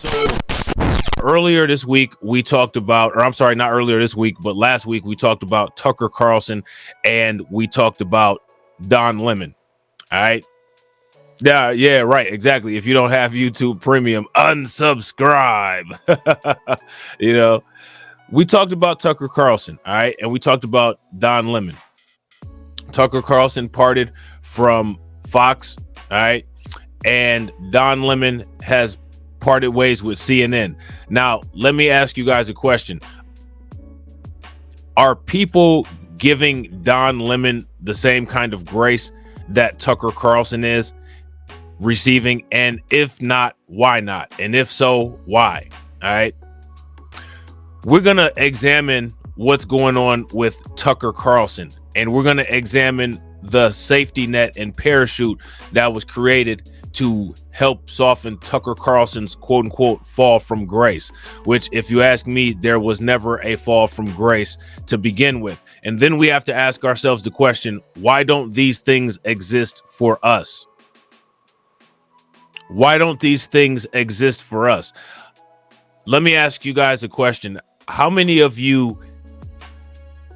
So earlier this week, we talked about, or I'm sorry, not earlier this week, but last week, we talked about Tucker Carlson and we talked about Don Lemon. All right. Yeah, right. Exactly. If you don't have YouTube Premium, unsubscribe. We talked about Tucker Carlson. All right. And we talked about Don Lemon. Tucker Carlson parted from Fox. All right. And Don Lemon has parted ways with CNN. Now, let me ask you guys a question. Are people giving Don Lemon the same kind of grace that Tucker Carlson is receiving? And if not, why not? And if so, why? All right. We're going to examine what's going on with Tucker Carlson, and we're going to examine the safety net and parachute that was created to help soften Tucker Carlson's quote unquote fall from grace, which, if you ask me, there was never a fall from grace to begin with. And then we have to ask ourselves the question, why don't these things exist for us? Why don't these things exist for us? Let me ask you guys a question. How many of you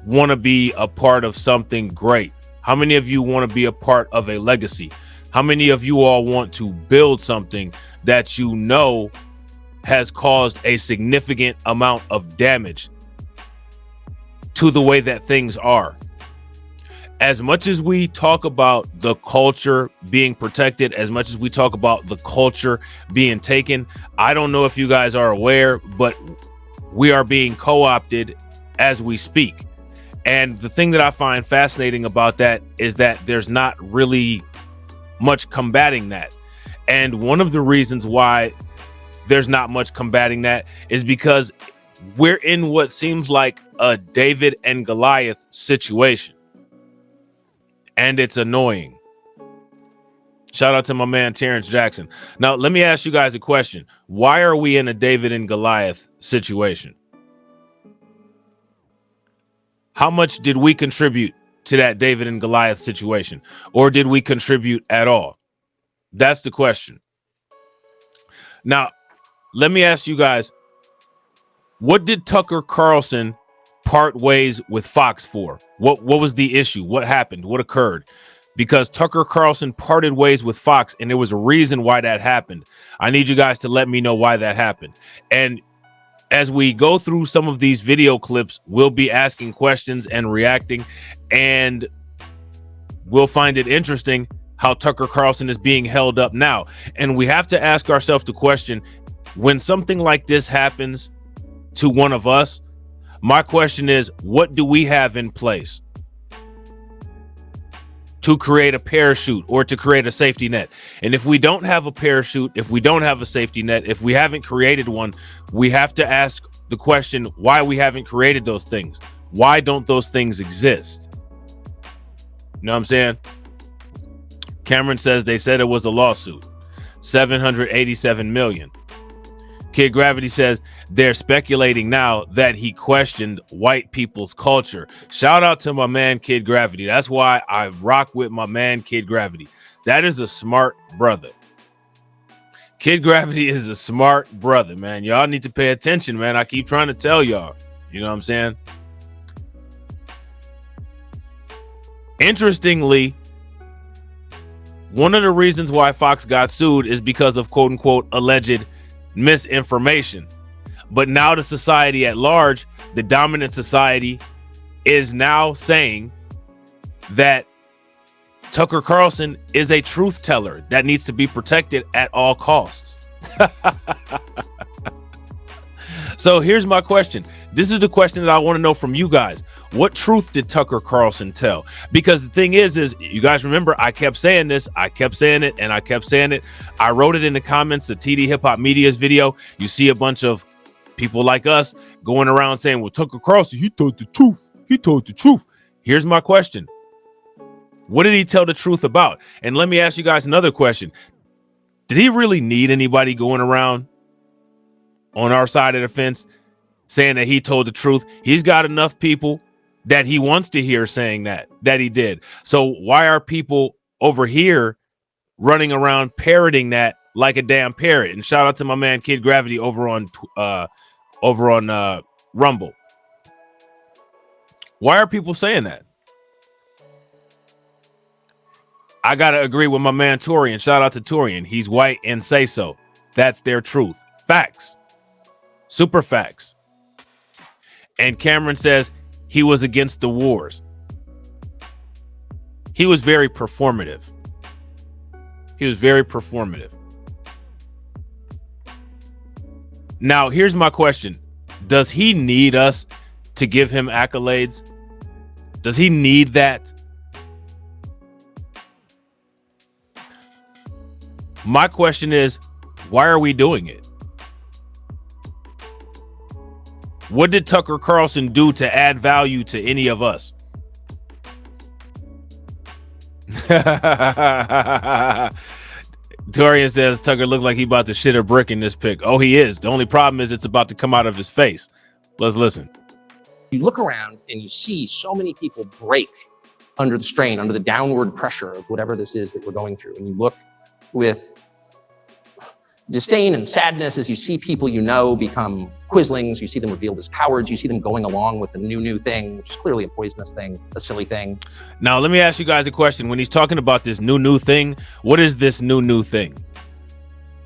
want to be a part of something great? How many of you want to be a part of a legacy? How many of you all want to build something that you know has caused a significant amount of damage to the way that things are? As much as we talk about the culture being protected, as much as we talk about the culture being taken, I don't know if you guys are aware, but we are being co-opted as we speak. And the thing that I find fascinating about that is that there's not really much combating that. And one of the reasons why there's not much combating that is because we're in what seems like a David and Goliath situation. And it's annoying. Shout out to my man, Terrence Jackson. Now, let me ask you guys a question. Why are we in a David and Goliath situation? How much did we contribute to that David and Goliath situation? Or did we contribute at all? That's the question. Now, let me ask you guys, what did Tucker Carlson part ways with Fox for? What was the issue? What happened? What occurred? Because Tucker Carlson parted ways with Fox, and there was a reason why that happened. I need you guys to let me know why that happened. And as we go through some of these video clips, we'll be asking questions and reacting, and we'll find it interesting how Tucker Carlson is being held up now. And we have to ask ourselves the question, when something like this happens to one of us, my question is, what do we have in place to create a parachute or to create a safety net? And if we don't have a parachute, if we don't have a safety net, if we haven't created one, we have to ask the question why we haven't created those things. Why don't those things exist? You know what I'm saying? Cameron says they said it was a lawsuit. 787 million. Kid Gravity says they're speculating now that he questioned white people's culture. Shout out to my man, Kid Gravity. That's why I rock with my man, Kid Gravity. That is a smart brother. Kid Gravity is a smart brother, man. Y'all need to pay attention, man. I keep trying to tell y'all. You know what I'm saying? Interestingly, one of the reasons why Fox got sued is because of quote unquote alleged misinformation. But now the society at large, the dominant society, is now saying that Tucker Carlson is a truth teller that needs to be protected at all costs. So here's my question. This is the question that I want to know from you guys. What truth did Tucker Carlson tell? Because the thing is you guys remember, I kept saying this, I kept saying it, and I kept saying it. I wrote it in the comments of TD Hip Hop Media's video. You see a bunch of people like us going around saying, well, Tucker Carlson, he told the truth. He told the truth. Here's my question. What did he tell the truth about? And let me ask you guys another question. Did he really need anybody going around on our side of the fence saying that he told the truth? He's got enough people that he wants to hear saying that he did. So why are people over here running around parroting that like a damn parrot. And shout out to my man Kid Gravity over on Rumble. Why are people saying that? I gotta agree with my man Torian. Shout out to Torian. He's white and say so. That's their truth. Facts. Super facts. And Cameron says he was against the wars. He was very performative. He was very performative. Now, here's my question. Does he need us to give him accolades? Does he need that? My question is, why are we doing it? What did Tucker Carlson do to add value to any of us? Torian says Tucker looked like he about to shit a brick in this pic. Oh, he is. The only problem is it's about to come out of his face. Let's listen. You look around and you see so many people break under the strain, under the downward pressure of whatever this is that we're going through. And you look with disdain and sadness as you see people you know become quislings, you see them revealed as cowards, you see them going along with a new thing, which is clearly a poisonous thing, a silly thing. Now, let me ask you guys a question. When he's talking about this new thing, what is this new thing?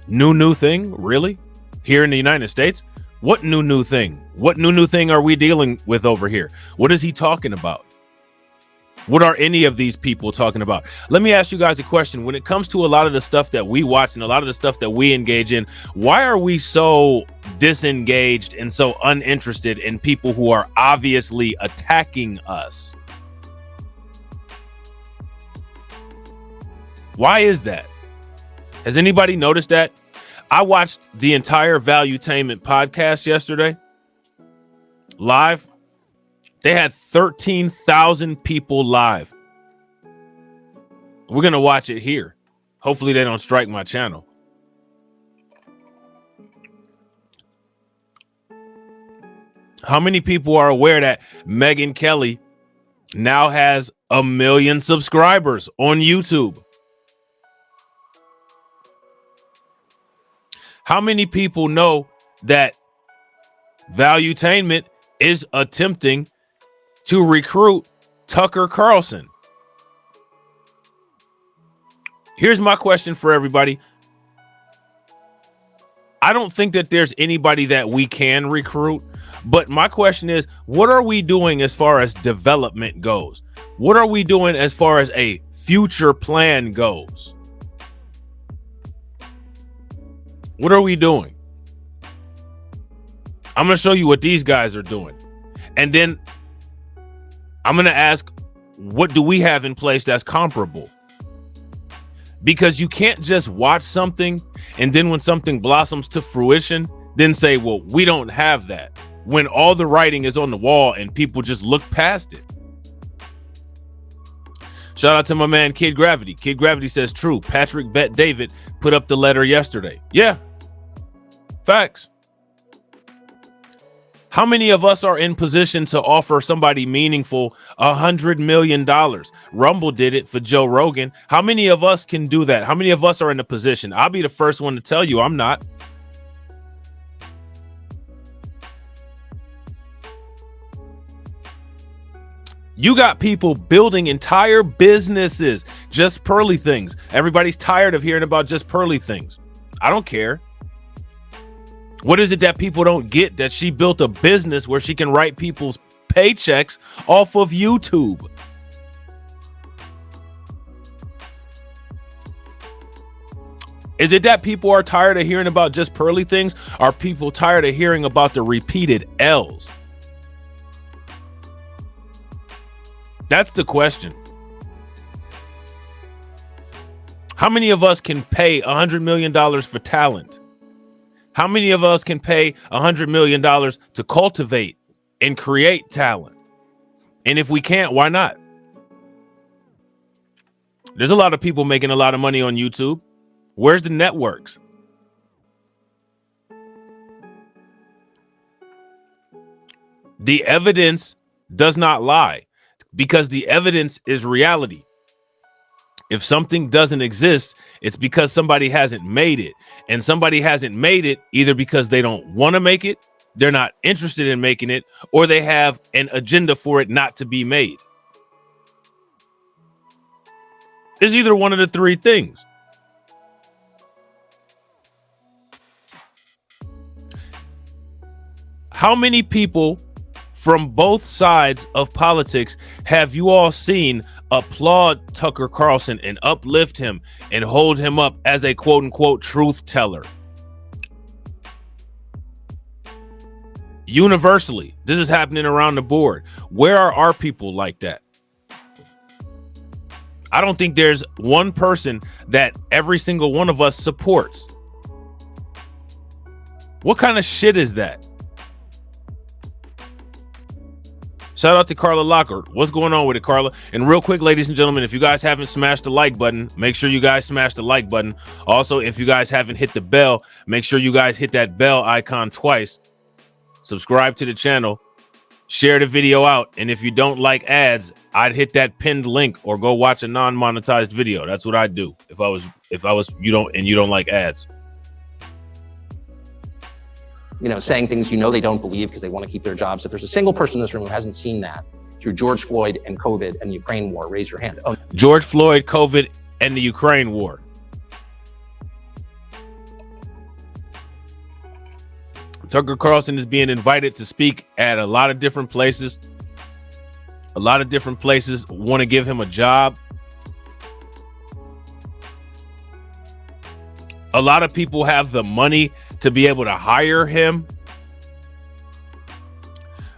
New thing? Really? Here in the United States? What new thing? What new thing are we dealing with over here? What is he talking about? What are any of these people talking about? Let me ask you guys a question. When it comes to a lot of the stuff that we watch and a lot of the stuff that we engage in, why are we so disengaged and so uninterested in people who are obviously attacking us? Why is that? Has anybody noticed that? I watched the entire Valuetainment podcast yesterday live. They had 13,000 people live. We're going to watch it here. Hopefully they don't strike my channel. How many people are aware that Megyn Kelly now has 1 million subscribers on YouTube? How many people know that Valuetainment is attempting to recruit Tucker Carlson? Here's my question for everybody. I don't think that there's anybody that we can recruit, but my question is, what are we doing as far as development goes? What are we doing as far as a future plan goes? What are we doing? I'm going to show you what these guys are doing. And then I'm going to ask, what do we have in place that's comparable? Because you can't just watch something and then when something blossoms to fruition, then say, well, we don't have that, when all the writing is on the wall and people just look past it. Shout out to my man Kid Gravity. Kid Gravity says, true, Patrick Bet David put up the letter yesterday. Yeah, facts. How many of us are in position to offer somebody meaningful $100 million? Rumble did it for Joe Rogan. How many of us can do that? How many of us are in a position? I'll be the first one to tell you I'm not. You got people building entire businesses, just pearly things. Everybody's tired of hearing about just pearly things. I don't care. What is it that people don't get? That she built a business where she can write people's paychecks off of YouTube. Is it that people are tired of hearing about just pearly things? Are people tired of hearing about the repeated L's? That's the question. How many of us can pay $100 million for talent? How many of us can pay $100 million to cultivate and create talent? And if we can't, why not? There's a lot of people making a lot of money on YouTube. Where's the networks? The evidence does not lie because the evidence is reality. If something doesn't exist, it's because somebody hasn't made it. And somebody hasn't made it either because they don't want to make it, they're not interested in making it, or they have an agenda for it not to be made. It's either one of the three things. How many people from both sides of politics have you all seen applaud Tucker Carlson and uplift him and hold him up as a quote unquote truth teller? Universally, this is happening around the board. Where are our people like that? I don't think there's one person that every single one of us supports. What kind of shit is that? Shout out to Carla Lockhart. What's going on with it, Carla? And real quick, ladies and gentlemen, if you guys haven't smashed the like button, make sure you guys smash the like button. Also, if you guys haven't hit the bell, make sure you guys hit that bell icon twice. Subscribe to the channel. Share the video out. And if you don't like ads, I'd hit that pinned link or go watch a non-monetized video. That's what I'd do if I was you don't like ads. You know, saying things they don't believe because they want to keep their jobs. If there's a single person in this room who hasn't seen that through George Floyd and COVID and the Ukraine war, raise your hand. Oh. George Floyd, COVID, and the Ukraine war. Tucker Carlson is being invited to speak at a lot of different places. A lot of different places want to give him a job. A lot of people have the money to be able to hire him.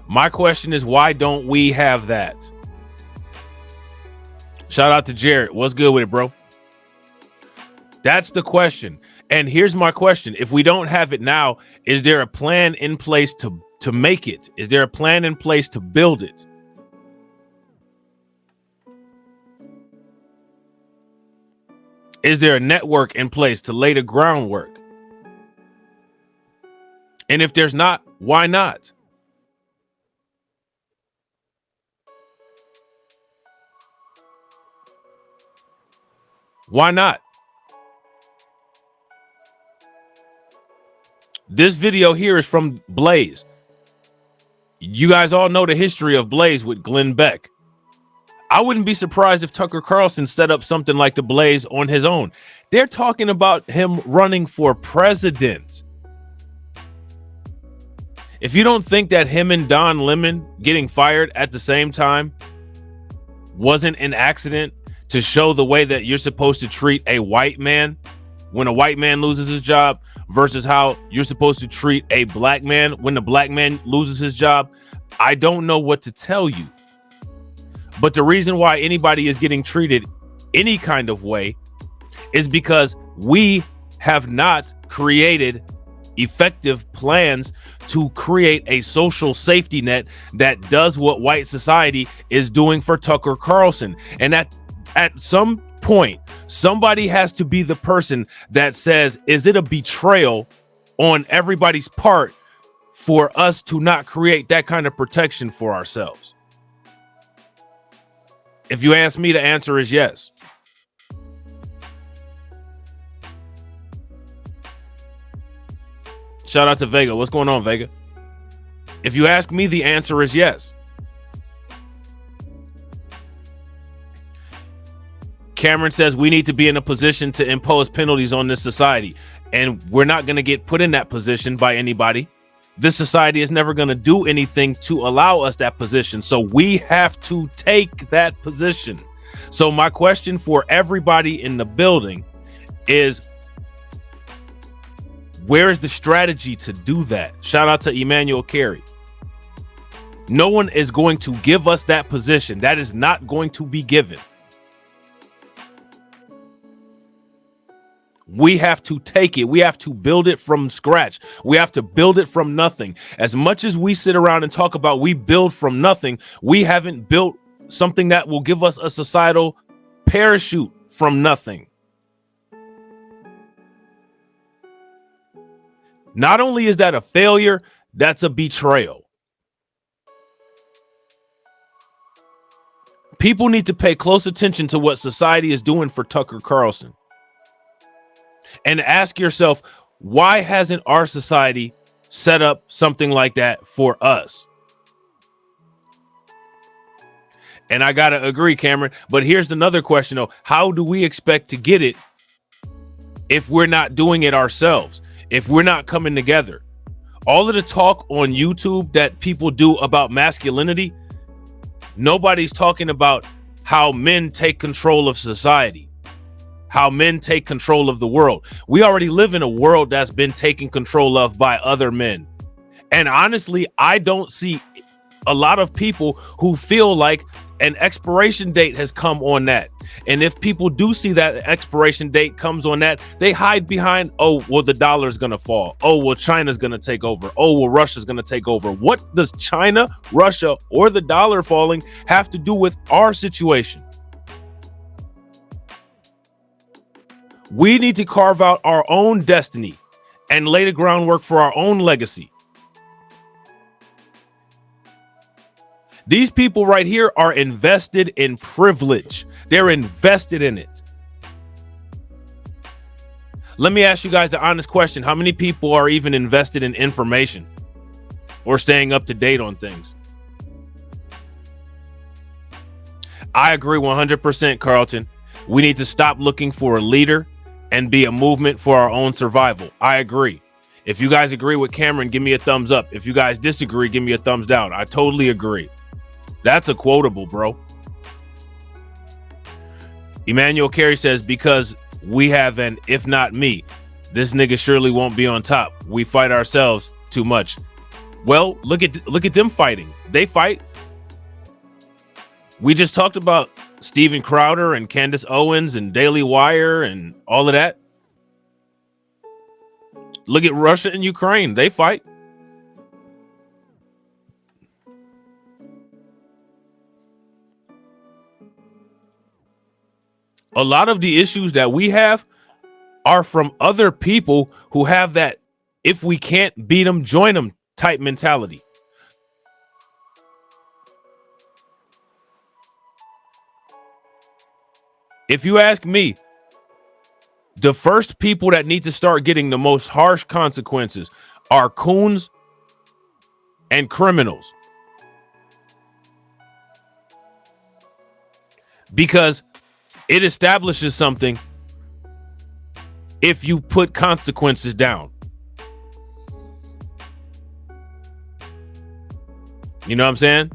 My question is, why don't we have that? Shout out to Jared. What's good with it, bro? That's the question. And here's my question. If we don't have it now, is there a plan in place to make it? Is there a plan in place to build it? Is there a network in place to lay the groundwork? And if there's not, why not? Why not? This video here is from Blaze. You guys all know the history of Blaze with Glenn Beck. I wouldn't be surprised if Tucker Carlson set up something like the Blaze on his own. They're talking about him running for president. If you don't think that him and Don Lemon getting fired at the same time wasn't an accident to show the way that you're supposed to treat a white man when a white man loses his job versus how you're supposed to treat a black man when the black man loses his job, I don't know what to tell you. But the reason why anybody is getting treated any kind of way is because we have not created effective plans to create a social safety net that does what white society is doing for Tucker Carlson. And at some point, somebody has to be the person that says, is it a betrayal on everybody's part for us to not create that kind of protection for ourselves? If you ask me, the answer is yes. Shout out to Vega. What's going on, Vega? If you ask me, the answer is yes. Cameron says we need to be in a position to impose penalties on this society, and we're not going to get put in that position by anybody. This society is never going to do anything to allow us that position, so we have to take that position. So my question for everybody in the building is, where is the strategy to do that? Shout out to Emmanuel Carey. No one is going to give us that position. That is not going to be given. We have to take it. We have to build it from scratch. We have to build it from nothing. As much as we sit around and talk about we build from nothing, we haven't built something that will give us a societal parachute from nothing. Not only is that a failure, that's a betrayal. People need to pay close attention to what society is doing for Tucker Carlson. And ask yourself, why hasn't our society set up something like that for us? And I got to agree, Cameron. But here's another question, though. How do we expect to get it if we're not doing it ourselves? If we're not coming together? All of the talk on YouTube that people do about masculinity, nobody's talking about how men take control of society, how men take control of the world. We already live in a world that's been taken control of by other men. And honestly, I don't see a lot of people who feel like an expiration date has come on that. And if people do see that expiration date comes on that, they hide behind, oh, well, the dollar's going to fall. Oh, well, China's going to take over. Oh, well, Russia's going to take over. What does China, Russia, or the dollar falling have to do with our situation? We need to carve out our own destiny and lay the groundwork for our own legacy. These people right here are invested in privilege. They're invested in it. Let me ask you guys an honest question. How many people are even invested in information or staying up to date on things? I agree 100%, Carlton. We need to stop looking for a leader and be a movement for our own survival. I agree. If you guys agree with Cameron, give me a thumbs up. If you guys disagree, give me a thumbs down. I totally agree. That's a quotable, bro. Emmanuel Carey says, because we have an if not me, this nigga surely won't be on top. We fight ourselves too much. Well, look at them fighting. They fight. We just talked about Steven Crowder and Candace Owens and Daily Wire and all of that. Look at Russia and Ukraine. They fight. A lot of the issues that we have are from other people who have that if we can't beat them, join them type mentality. If you ask me, the first people that need to start getting the most harsh consequences are coons and criminals. Because it establishes something if you put consequences down. You know what I'm saying?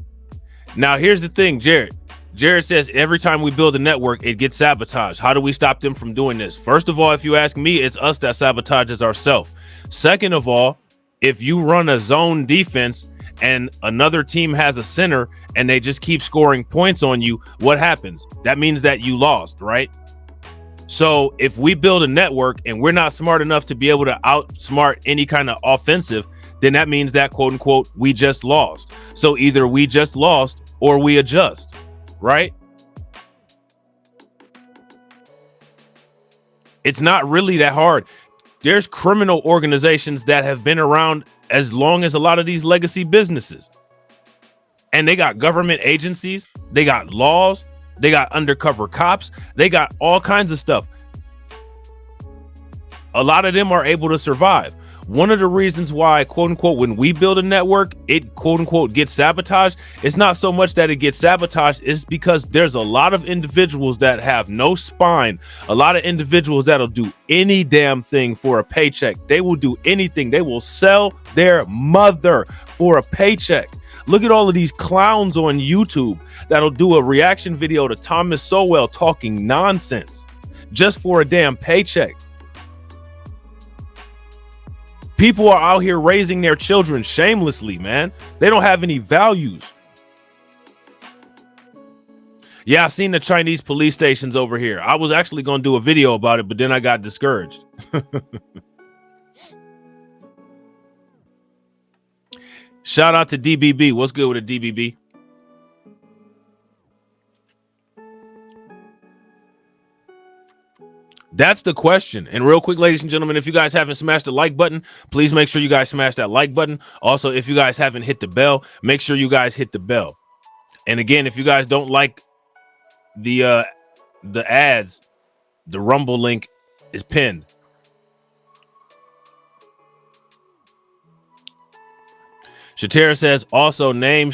Now, here's the thing, Jared. Jared says every time we build a network, it gets sabotaged. How do we stop them from doing this? First of all, if you ask me, it's us that sabotages ourselves. Second of all, if you run a zone defense and another team has a center and they just keep scoring points on you, what happens? That means that you lost, right? So if we build a network and we're not smart enough to be able to outsmart any kind of offensive, then that means that, quote unquote, we just lost. So either we just lost or we adjust, right? It's not really that hard. There's criminal organizations that have been around as long as a lot of these legacy businesses. And they got government agencies, they got laws, they got undercover cops, they got all kinds of stuff. A lot of them are able to survive. One of the reasons why, quote unquote, when we build a network, it quote unquote gets sabotaged. It's not so much that it gets sabotaged, it's because there's a lot of individuals that have no spine, a lot of individuals that'll do any damn thing for a paycheck. They will do anything. They will sell their mother for a paycheck. Look at all of these clowns on YouTube that'll do a reaction video to Thomas Sowell talking nonsense just for a damn paycheck. People are out here raising their children shamelessly, man. They don't have any values. Yeah, I seen the Chinese police stations over here. I was actually going to do a video about it, but then I got discouraged. Shout out to DBB. What's good with a DBB? That's the question. And real quick, ladies and gentlemen, if you guys haven't smashed the like button, please make sure you guys smash that like button. Also, if you guys haven't hit the bell, make sure you guys hit the bell. And again, if you guys don't like the ads, the Rumble link is pinned. Shatera says also no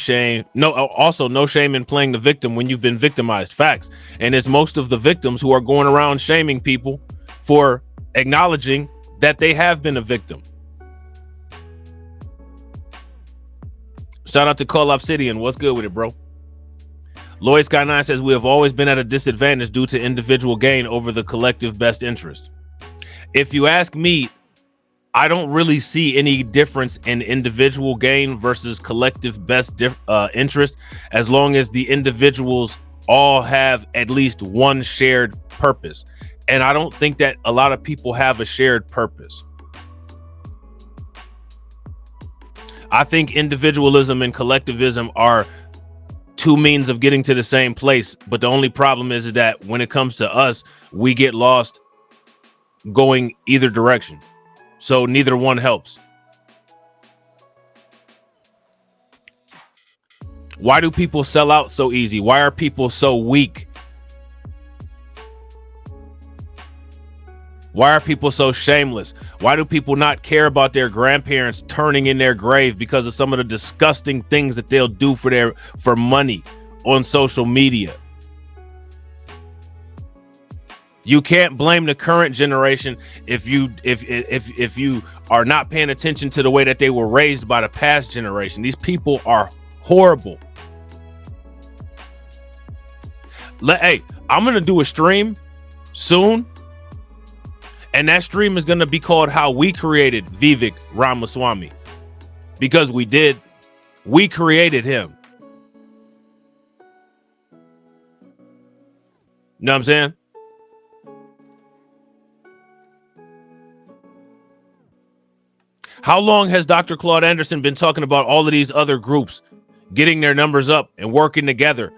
shame in playing the victim when you've been victimized. Facts. And it's most of the victims who are going around shaming people for acknowledging that they have been a victim. Shout out to Call Obsidian. What's good with it, bro? Lloyd Sky 9 says we have always been at a disadvantage due to individual gain over the collective best interest. If you ask me, I don't really see any difference in individual gain versus collective best interest, as long as the individuals all have at least one shared purpose. And I don't think that a lot of people have a shared purpose. I think individualism and collectivism are two means of getting to the same place. But the only problem is that when it comes to us, we get lost going either direction. So neither one helps. Why do people sell out so easy? Why are people so weak? Why are people so shameless? Why do people not care about their grandparents turning in their grave because of some of the disgusting things that they'll do for money on social media? You can't blame the current generation if you are not paying attention to the way that they were raised by the past generation. These people are horrible. Hey, I'm gonna do a stream soon, and that stream is gonna be called "How We Created Vivek Ramaswamy," because we created him. You know what I'm saying? How long has Dr. Claude Anderson been talking about all of these other groups getting their numbers up and working together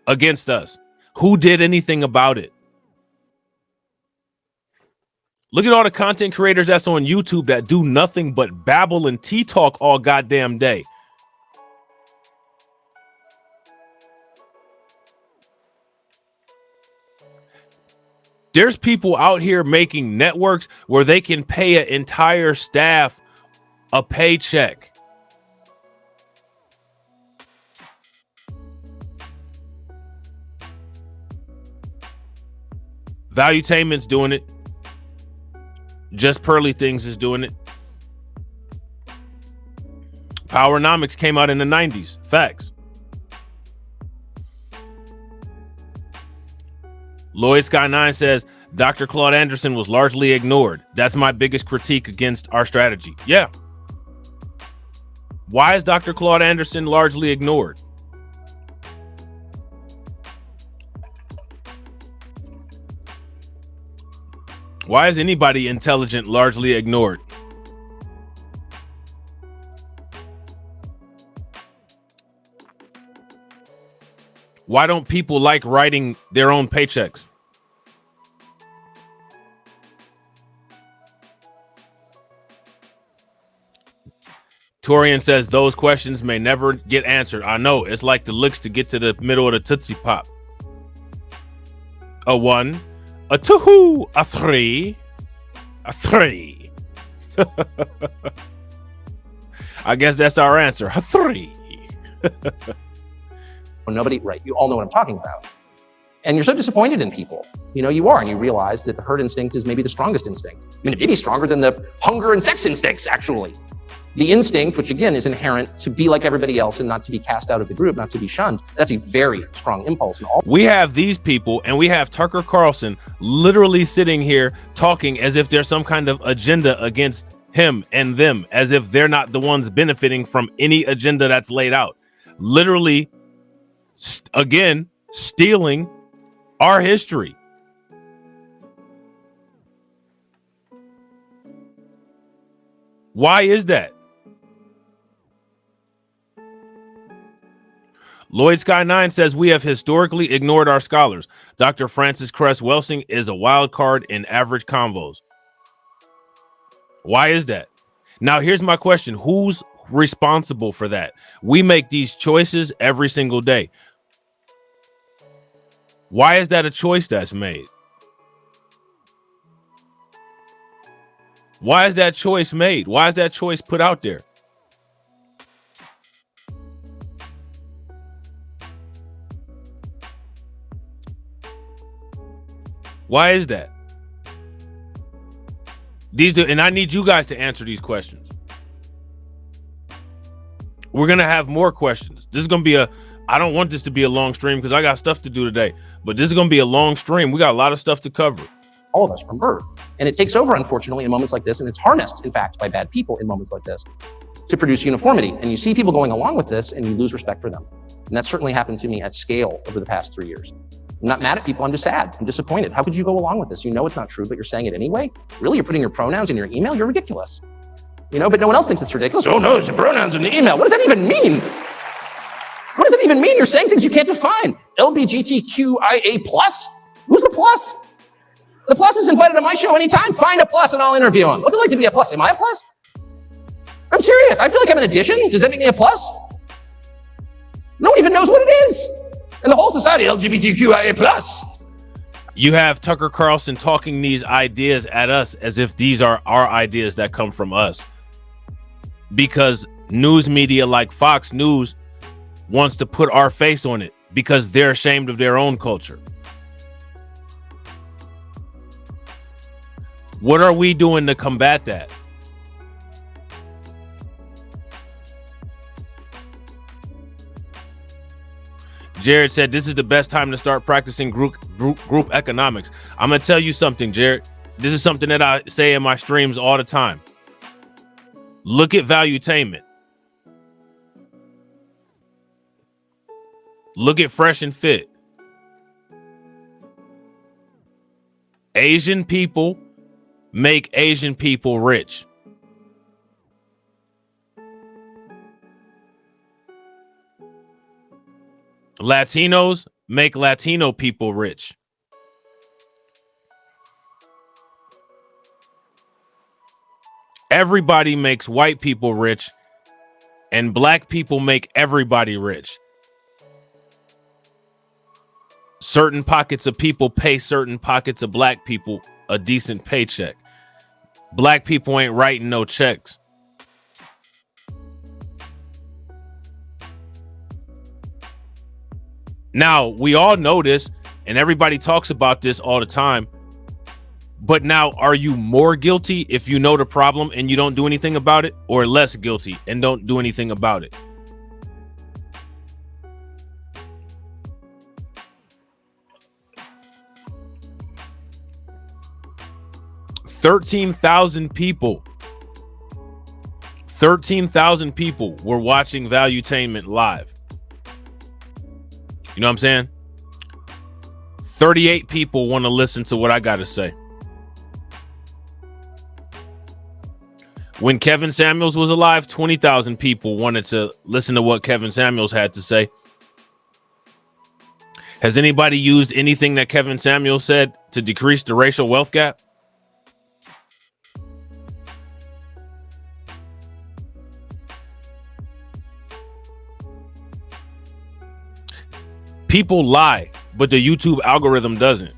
against us? Who did anything about it? Look at all the content creators that's on YouTube that do nothing but babble and tea talk all goddamn day. There's people out here making networks where they can pay an entire staff a paycheck. Valuetainment's doing it. Just Pearly Things is doing it. Powernomics came out in the 90s. Facts. Lloyd Sky 9 says Dr. Claude Anderson was largely ignored. That's my biggest critique against our strategy. Yeah. Why is Dr. Claude Anderson largely ignored? Why is anybody intelligent largely ignored? Why don't people like writing their own paychecks? Torian says those questions may never get answered. I know, it's like the licks to get to the middle of the Tootsie Pop. A 1, a 2, a 3, a 3. I guess that's our answer. A 3. Nobody, right? You all know what I'm talking about. And you're so disappointed in people. You know, you are, and you realize that the herd instinct is maybe the strongest instinct. I mean, it may be stronger than the hunger and sex instincts, actually. The instinct, which again is inherent to be like everybody else and not to be cast out of the group, not to be shunned, that's a very strong impulse. We have these people, and we have Tucker Carlson literally sitting here talking as if there's some kind of agenda against him and them, as if they're not the ones benefiting from any agenda that's laid out. Literally, again, stealing our history. Why is that? Lloyd Sky 9 says we have historically ignored our scholars. Dr. Francis Cress Welsing is a wild card in average convos. Why is that? Now, here's my question. Who's responsible for that? We make these choices every single day. Why is that a choice that's made? Why is that choice made? Why is that choice put out there? Why is that? And I need you guys to answer these questions. We're going to have more questions. This is going to be I don't want this to be a long stream because I got stuff to do today, but this is going to be a long stream. We got a lot of stuff to cover. All of us from birth. And it takes over, unfortunately, in moments like this, and it's harnessed, in fact, by bad people in moments like this to produce uniformity. And you see people going along with this and you lose respect for them. And that certainly happened to me at scale over the past 3 years. I'm not mad at people, I'm just sad, I'm disappointed. How could you go along with this? You know it's not true, but you're saying it anyway? Really, you're putting your pronouns in your email? You're ridiculous. You know, but no one else thinks it's ridiculous. Oh no, it's your pronouns in the email. What does that even mean? What does it even mean? You're saying things you can't define. LBGTQIA+? Who's the plus? The plus is invited to my show anytime. Find a plus and I'll interview him. What's it like to be a plus? Am I a plus? I'm serious. I feel like I'm an addition. Does that make me a plus? No one even knows what it is. And the whole society, LGBTQIA+. You have Tucker Carlson talking these ideas at us as if these are our ideas that come from us. Because news media like Fox News wants to put our face on it because they're ashamed of their own culture. What are we doing to combat that? Jared said, this is the best time to start practicing group economics. I'm going to tell you something, Jared. This is something that I say in my streams all the time. Look at valuetainment. Look at Fresh and Fit. Asian people make Asian people rich. Latinos make Latino people rich. Everybody makes white people rich, and black people make everybody rich. Certain pockets of people pay certain pockets of black people a decent paycheck. Black people ain't writing no checks. Now, we all know this, and everybody talks about this all the time. But now, are you more guilty if you know the problem and you don't do anything about it, or less guilty and don't do anything about it? $13,000 people were watching Valuetainment live. You know what I'm saying? 38 people want to listen to what I got to say. When Kevin Samuels was alive, 20,000 people wanted to listen to what Kevin Samuels had to say. Has anybody used anything that Kevin Samuels said to decrease the racial wealth gap? People lie, but the YouTube algorithm doesn't.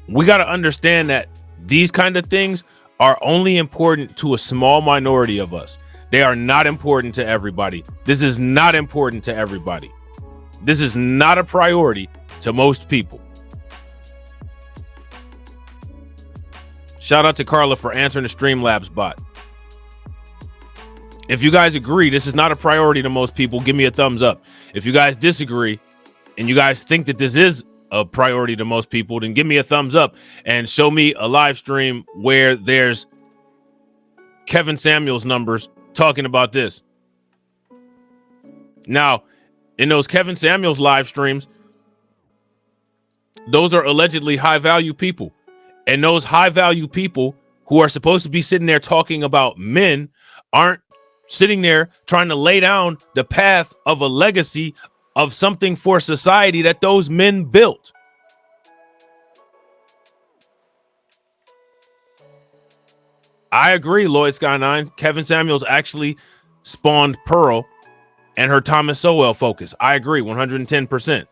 We got to understand that these kind of things are only important to a small minority of us. They are not important to everybody. This is not important to everybody. This is not a priority to most people. Shout out to Carla for answering the Streamlabs bot. If you guys agree this is not a priority to most people, give me a thumbs up. If you guys disagree and you guys think that this is a priority to most people, then give me a thumbs up and show me a live stream where there's Kevin Samuels numbers talking about this. Now, in those Kevin Samuels live streams, those are allegedly high value people. And those high value people who are supposed to be sitting there talking about men aren't sitting there trying to lay down the path of a legacy of something for society that those men built. I agree, Lloyd Sky 9. Kevin Samuels actually spawned Pearl and her Thomas Sowell focus. I agree 110%.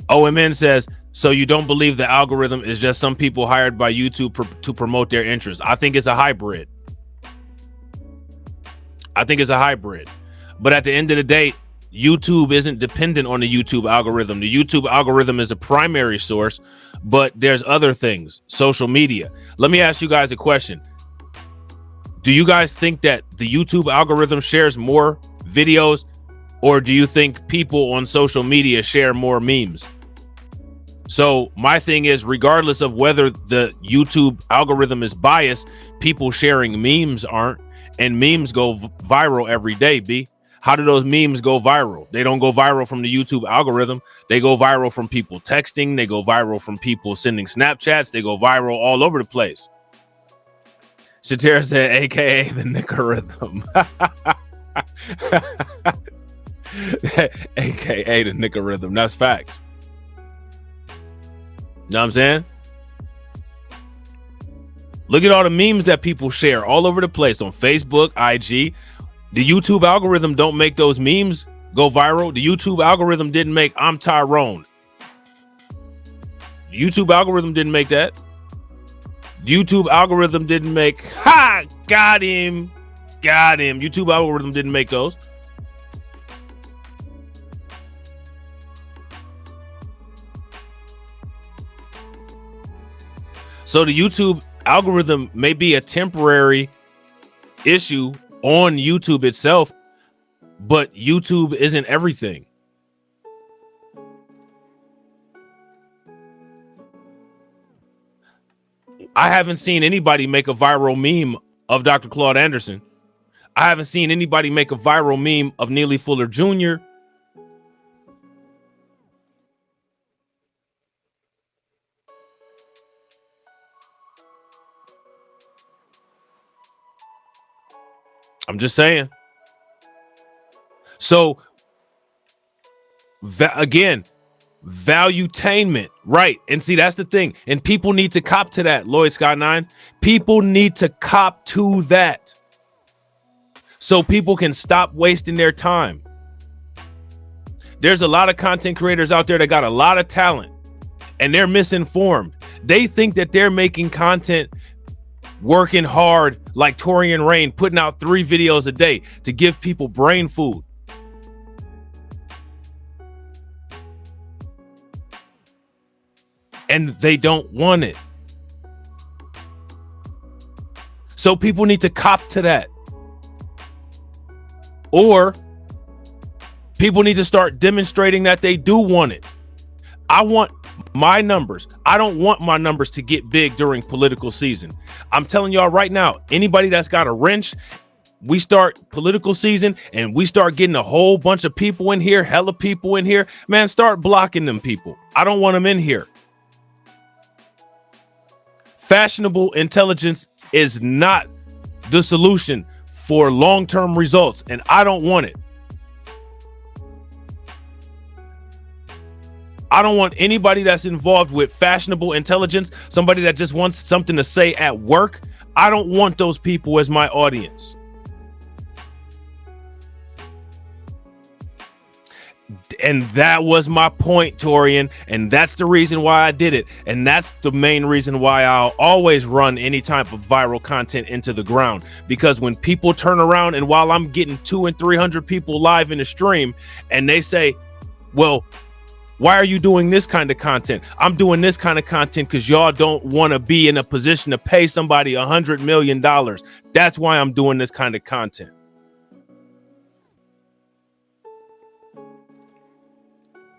OMN says, so you don't believe the algorithm is just some people hired by YouTube to promote their interests? I think it's a hybrid. But at the end of the day, YouTube isn't dependent on the YouTube algorithm. The YouTube algorithm is a primary source, but there's other things, social media. Let me ask you guys a question. Do you guys think that the YouTube algorithm shares more videos, or do you think people on social media share more memes? So my thing is, regardless of whether the YouTube algorithm is biased, people sharing memes aren't, and memes go viral every day, B. How do those memes go viral? They don't go viral from the YouTube algorithm. They go viral from people texting. They go viral from people sending Snapchats. They go viral all over the place. Shatira said, AKA the Nickerism. AKA the Nickerism. That's facts. Know what I'm saying? Look at all the memes that people share all over the place on Facebook, IG. The YouTube algorithm don't make those memes go viral. The YouTube algorithm didn't make I'm Tyrone. The YouTube algorithm didn't make that. The YouTube algorithm didn't make got him. YouTube algorithm didn't make those. So the YouTube algorithm may be a temporary issue on YouTube itself, but YouTube isn't everything. I haven't seen anybody make a viral meme of Dr. Claude Anderson. I haven't seen anybody make a viral meme of Neely Fuller Jr. I'm just saying. So, again, valuetainment, right? And see, that's the thing. And people need to cop to that, Lloyd Scott 9. People need to cop to that so people can stop wasting their time. There's a lot of content creators out there that got a lot of talent and they're misinformed. They think that they're making content, working hard like Torian Rain, putting out 3 videos a day to give people brain food. And they don't want it. So people need to cop to that. Or people need to start demonstrating that they do want it. I want my numbers. I don't want my numbers to get big during political season. I'm telling y'all right now, anybody that's got a wrench, we start political season and we start getting a whole bunch of people in here, hella people in here, man, start blocking them people. I don't want them in here. Fashionable intelligence is not the solution for long-term results, and I don't want it. I don't want anybody that's involved with fashionable intelligence, somebody that just wants something to say at work. I don't want those people as my audience. And that was my point, Torian. And that's the reason why I did it. And that's the main reason why I'll always run any type of viral content into the ground. Because when people turn around and while I'm getting 200 and 300 people live in the stream and they say, well, why are you doing this kind of content? I'm doing this kind of content because y'all don't want to be in a position to pay somebody $100 million. That's why I'm doing this kind of content.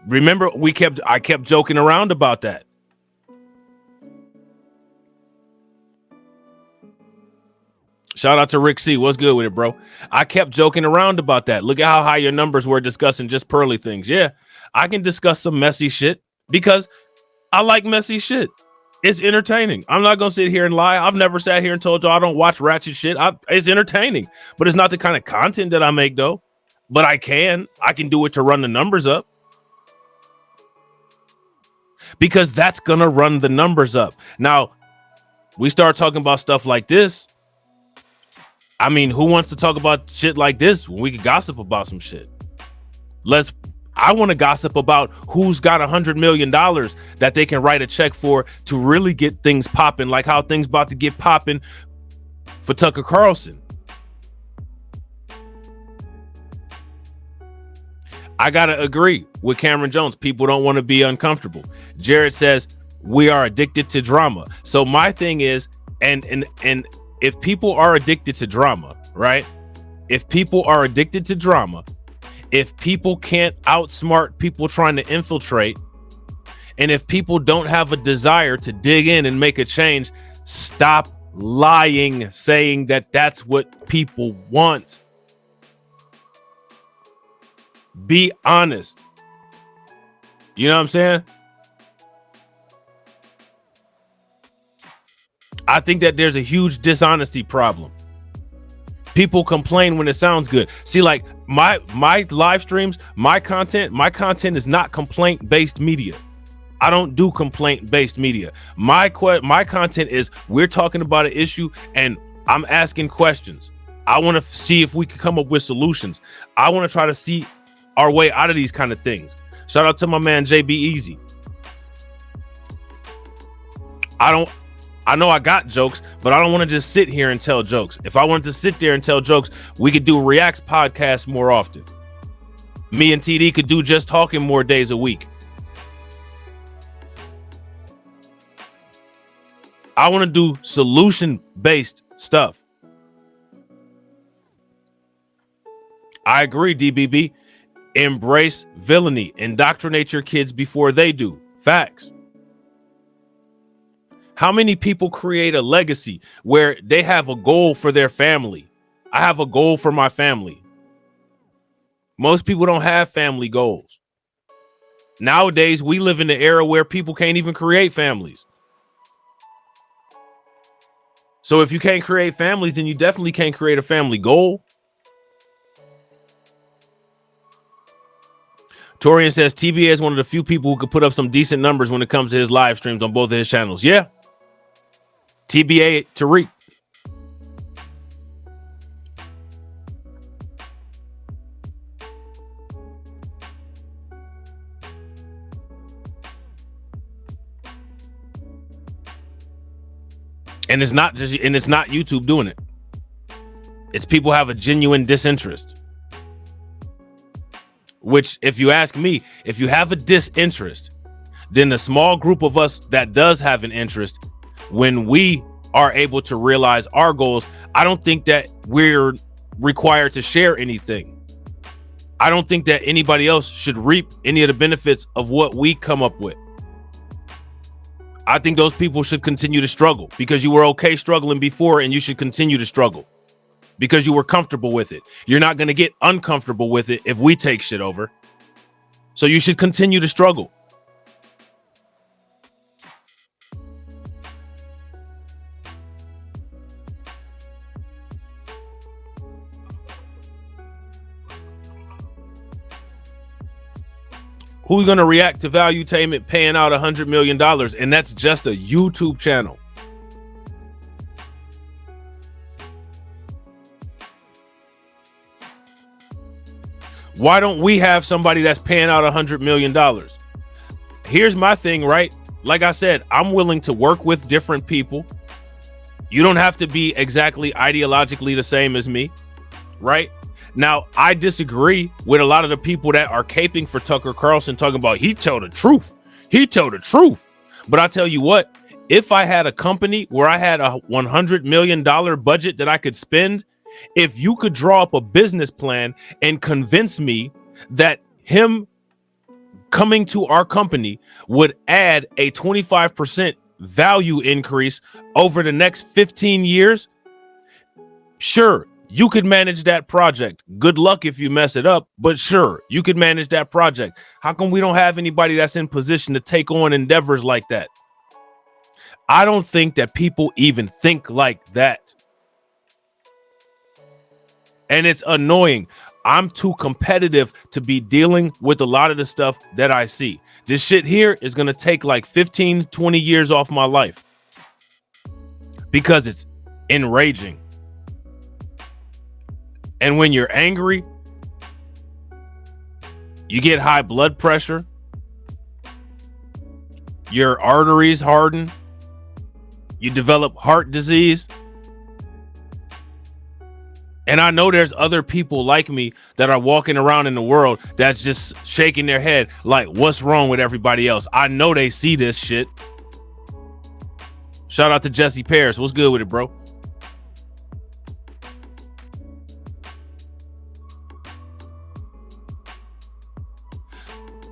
Remember, I kept joking around about that. Shout out to Rick C. What's good with it, bro? I kept joking around about that. Look at how high your numbers were discussing just pearly things. Yeah, I can discuss some messy shit because I like messy shit. It's entertaining. I'm not going to sit here and lie. I've never sat here and told you I don't watch ratchet shit. It's entertaining, but it's not the kind of content that I make, though. But I can do it to run the numbers up. Because that's going to run the numbers up. Now, We start talking about stuff like this. I mean, who wants to talk about shit like this when we can gossip about some shit? I want to gossip about who's got $100 million that they can write a check for to really get things popping, like how things about to get popping for Tucker Carlson. I got to agree with Cameron Jones. People don't want to be uncomfortable. Jared says we are addicted to drama. So my thing is, and if people are addicted to drama, right? If people are addicted to drama, if people can't outsmart people trying to infiltrate, and if people don't have a desire to dig in and make a change, stop lying, saying that that's what people want. Be honest. You know what I'm saying? I think that there's a huge dishonesty problem. People complain when it sounds good. See, like my live streams, my content is not complaint-based media. I don't do complaint-based media. My content is we're talking about an issue and I'm asking questions. I want to see if we can come up with solutions. I want to try to see our way out of these kind of things. Shout out to my man JB Easy. I know I got jokes, but I don't want to just sit here and tell jokes. If I wanted to sit there and tell jokes, we could do Reacts podcasts more often. Me and TD could do Just Talking more days a week. I want to do solution-based stuff. I agree, DBB. Embrace villainy. Indoctrinate your kids before they do. Facts. How many people create a legacy where they have a goal for their family? I have a goal for my family. Most people don't have family goals. Nowadays, we live in the era where people can't even create families. So if you can't create families, then you definitely can't create a family goal. Torian says TBA is one of the few people who could put up some decent numbers when it comes to his live streams on both of his channels. Yeah. TBA Tariq. And it's not YouTube doing it. It's people have a genuine disinterest. Which, if you ask me, if you have a disinterest, then the small group of us that does have an interest, when we are able to realize our goals, I don't think that we're required to share anything. I don't think that anybody else should reap any of the benefits of what we come up with. I think those people should continue to struggle because you were okay struggling before, and you should continue to struggle because you were comfortable with it. You're not going to get uncomfortable with it if we take shit over. So you should continue to struggle. Who's going to react to Valuetainment paying out $100 million? And that's just a YouTube channel. Why don't we have somebody that's paying out $100 million? Here's my thing, right? Like I said, I'm willing to work with different people. You don't have to be exactly ideologically the same as me, right? Now, I disagree with a lot of the people that are caping for Tucker Carlson, talking about he told the truth. He told the truth. But I tell you what, if I had a company where I had a $100 million budget that I could spend, if you could draw up a business plan and convince me that him coming to our company would add a 25% value increase over the next 15 years, sure, you could manage that project. Good luck if you mess it up, but sure, you could manage that project. How come we don't have anybody that's in position to take on endeavors like that? I don't think that people even think like that. And it's annoying. I'm too competitive to be dealing with a lot of the stuff that I see. This shit here is going to take like 15, 20 years off my life. because it's enraging. And when you're angry, you get high blood pressure, your arteries harden, you develop heart disease. And I know there's other people like me that are walking around in the world that's just shaking their head like, what's wrong with everybody else? I know they see this shit. Shout out to Jesse Paris. What's good with it, bro?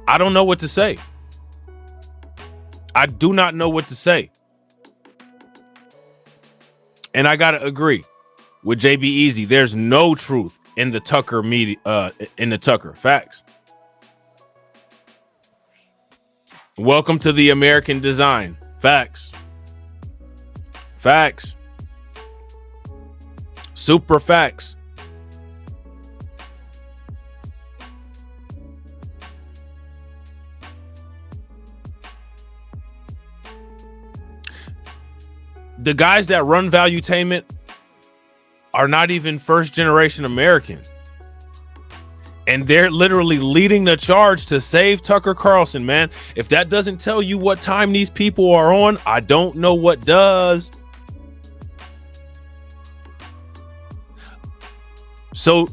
I don't know what to say. I do not know what to say. And I gotta agree with JB Easy. There's no truth in the Tucker media, in the Tucker. Facts. Welcome to the American design. Facts. Facts. Super facts. The guys that run Valuetainment are not even first generation American. And they're literally leading the charge to save Tucker Carlson, man. If that doesn't tell you what time these people are on, I don't know what does. So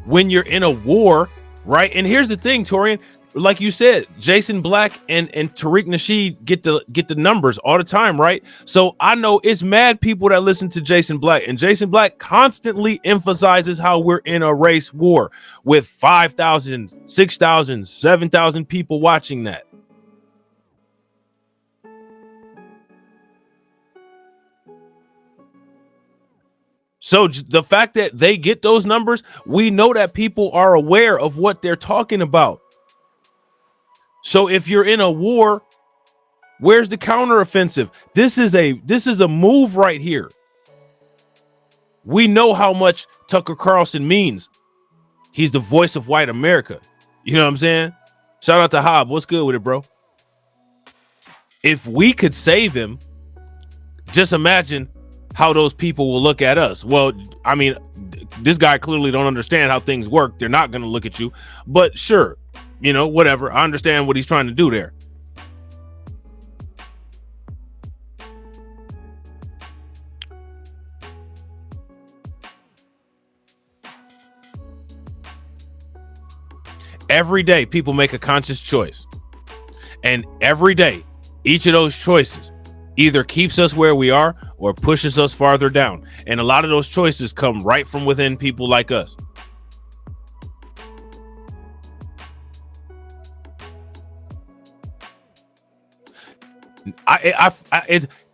when you're in a war, right? And here's the thing, Torian, like you said, Jason Black and Tariq Nasheed get the numbers all the time, right? So I know it's mad people that listen to Jason Black, and Jason Black constantly emphasizes how we're in a race war with 5,000, 6,000, 7,000 people watching that. So the fact that they get those numbers, we know that people are aware of what they're talking about. So if you're in a war, where's the counteroffensive? This is a move right here. We know how much Tucker Carlson means. He's the voice of white America. You know what I'm saying? Shout out to Hobb. What's good with it, bro? If we could save him, just imagine how those people will look at us. Well, I mean, this guy clearly don't understand how things work. They're not going to look at you, but sure, you know, whatever. I understand what he's trying to do there. Every day, people make a conscious choice. And every day, each of those choices either keeps us where we are or pushes us farther down. And a lot of those choices come right from within people like us.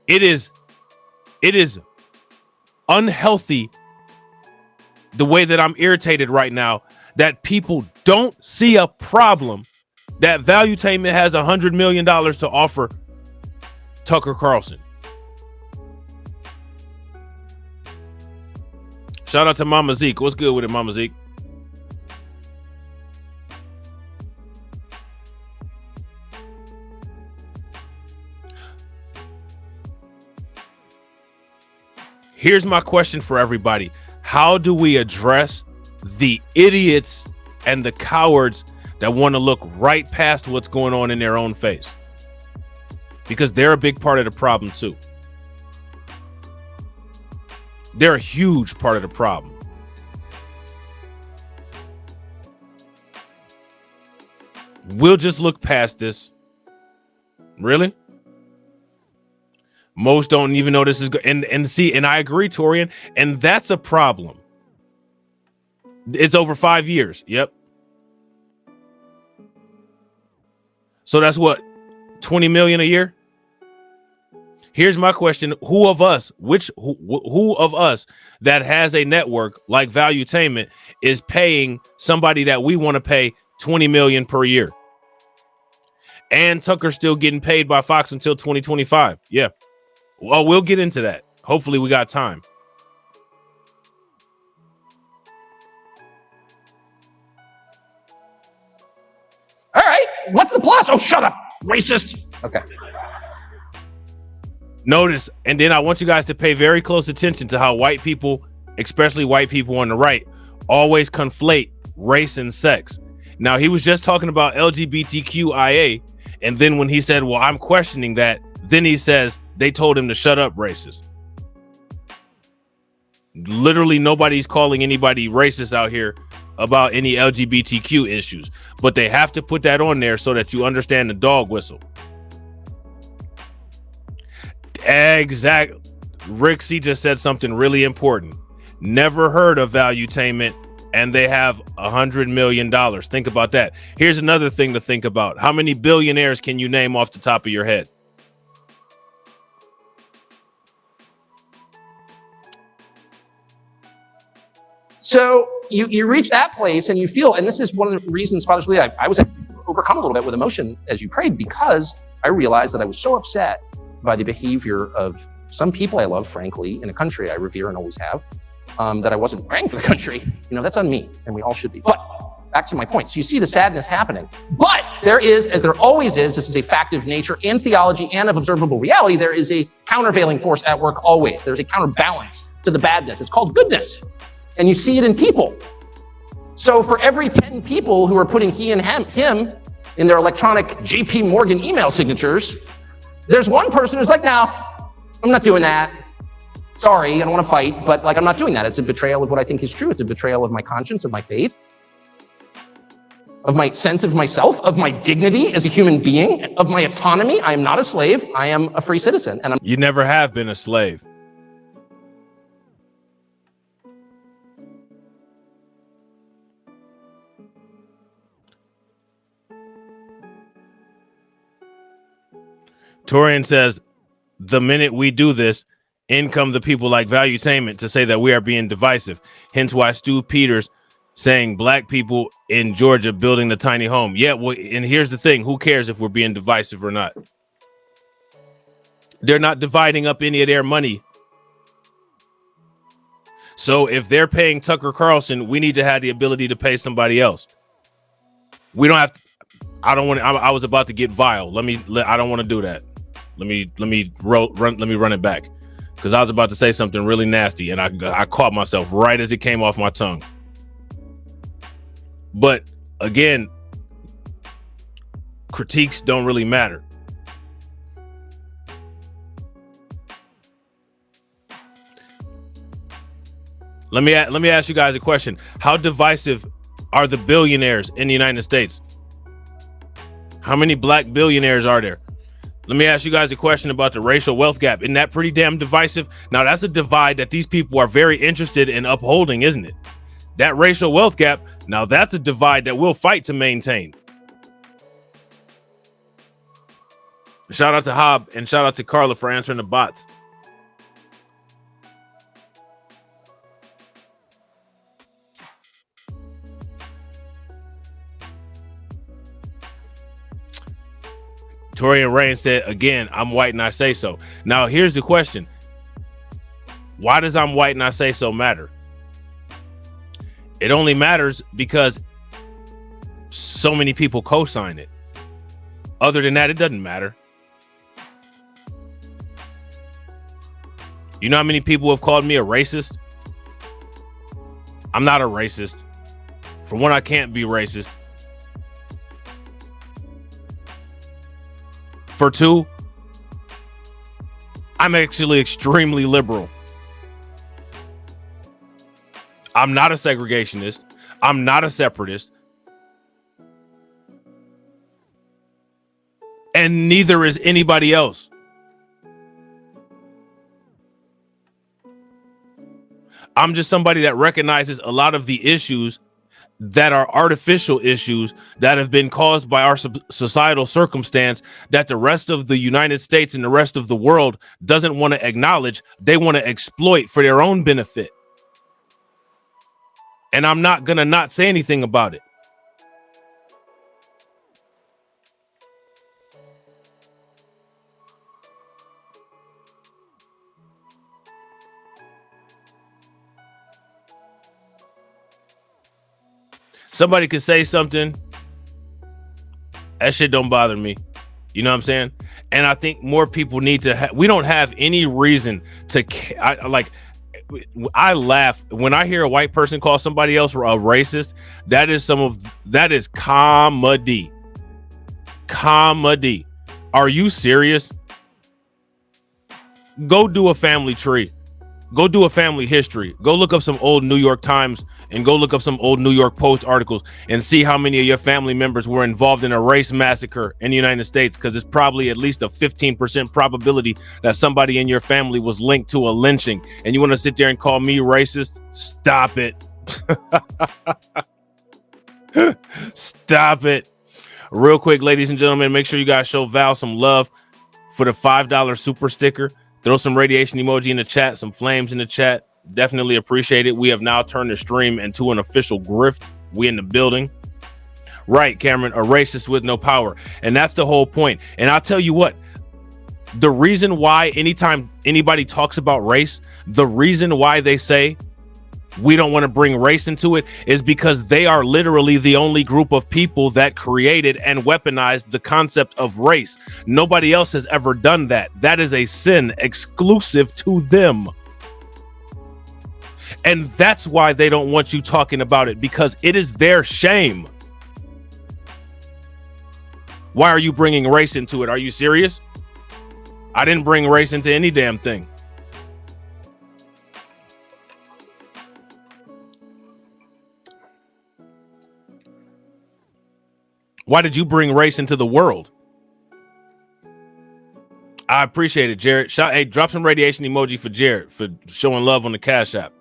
It is unhealthy the way that I'm irritated right now that people don't see a problem that Valuetainment has $100 million to offer Tucker Carlson. Shout out to Mama Zeke. What's good with it, Mama Zeke? Here's my question for everybody. How do we address the idiots and the cowards that want to look right past what's going on in their own face? Because they're a big part of the problem too. They're a huge part of the problem. We'll just look past this. Really? Most don't even know this is good. And see, and I agree, Torian, and that's a problem. It's over 5 years. Yep. So that's what, 20 million a year? Here's my question. Who of us that has a network like Valuetainment is paying somebody that we want to pay 20 million per year? And Tucker's still getting paid by Fox until 2025. Yeah. Well, we'll get into that. Hopefully we got time. All right. What's the plus? Oh, shut up. Racist. Okay. Notice, and then I want you guys to pay very close attention to how white people, especially white people on the right, always conflate race and sex. Now, he was just talking about LGBTQIA, and then when he said, well, I'm questioning that, then he says they told him to shut up, racist. Literally nobody's calling anybody racist out here about any LGBTQ issues, but they have to put that on there so that you understand the dog whistle. Exactly. Rick C just said something really important. Never heard of Valuetainment, and they have $100 million. Think about that. Here's another thing to think about. How many billionaires can you name off the top of your head? So you reach that place and you feel, and this is one of the reasons, Father Scalia, I was overcome a little bit with emotion as you prayed, because I realized that I was so upset by the behavior of some people I love, frankly, in a country I revere and always have, that I wasn't praying for the country. You know, that's on me, and we all should be. But back to my point. So you see the sadness happening. But there is, as there always is, this is a fact of nature and theology and of observable reality, there is a countervailing force at work always. There's a counterbalance to the badness. It's called goodness. And you see it in people. So for every 10 people who are putting he and him in their electronic JP Morgan email signatures, there's one person who's like, no, I'm not doing that. Sorry, I don't want to fight, but like, I'm not doing that. It's a betrayal of what I think is true. It's a betrayal of my conscience, of my faith, of my sense of myself, of my dignity as a human being, of my autonomy. I am not a slave. I am a free citizen. And You never have been a slave. Torian says, the minute we do this, in come the people like Valuetainment to say that we are being divisive. Hence why Stu Peters saying black people in Georgia building the tiny home. Yeah, well, and here's the thing. Who cares if we're being divisive or not? They're not dividing up any of their money. So if they're paying Tucker Carlson, we need to have the ability to pay somebody else. We don't have to. I don't want to. I was about to get vile. I don't want to do that. Let me run it back, because I was about to say something really nasty and I caught myself right as it came off my tongue. But again, critiques don't really matter. Let me ask you guys a question. How divisive are the billionaires in the United States? How many black billionaires are there? Let me ask you guys a question about the racial wealth gap. Isn't that pretty damn divisive? Now, that's a divide that these people are very interested in upholding, isn't it? That racial wealth gap, now that's a divide that we'll fight to maintain. Shout out to Robb and shout out to Carla for answering the bots. Torian Rain said, again, I'm white and I say so. Now, here's the question. Why does I'm white and I say so matter? It only matters because so many people co-sign it. Other than that, it doesn't matter. You know how many people have called me a racist? I'm not a racist. For one, I can't be racist. For two, I'm actually extremely liberal. I'm not a segregationist. I'm not a separatist. And neither is anybody else. I'm just somebody that recognizes a lot of the issues that are artificial issues that have been caused by our societal circumstance that the rest of the United States and the rest of the world doesn't want to acknowledge. They want to exploit for their own benefit. And I'm not going to not say anything about it. Somebody could say something. That shit don't bother me. You know what I'm saying? And I think more people need to we don't have any reason to I laugh when I hear a white person call somebody else a racist. That is comedy. Comedy. Are you serious? Go do a family tree. Go do a family history. Go look up some old New York Times and go look up some old New York Post articles and see how many of your family members were involved in a race massacre in the United States, because it's probably at least a 15% probability that somebody in your family was linked to a lynching. And you want to sit there and call me racist? Stop it. Stop it. Real quick, ladies and gentlemen, make sure you guys show Val some love for the $5 super sticker. Throw some radiation emoji in the chat, some flames in the chat. Definitely appreciate it. We have now turned the stream into an official grift. We in the building. Right, Cameron, a racist with no power. And that's the whole point. And I'll tell you what, the reason why anytime anybody talks about race, the reason why they say we don't want to bring race into it is because they are literally the only group of people that created and weaponized the concept of race. Nobody else has ever done that. That is a sin exclusive to them. And that's why they don't want you talking about it, because it is their shame. Why are you bringing race into it? Are you serious? I didn't bring race into any damn thing. Why did you bring race into the world? I appreciate it, Jared. Hey, drop some radiation emoji for Jared for showing love on the Cash App.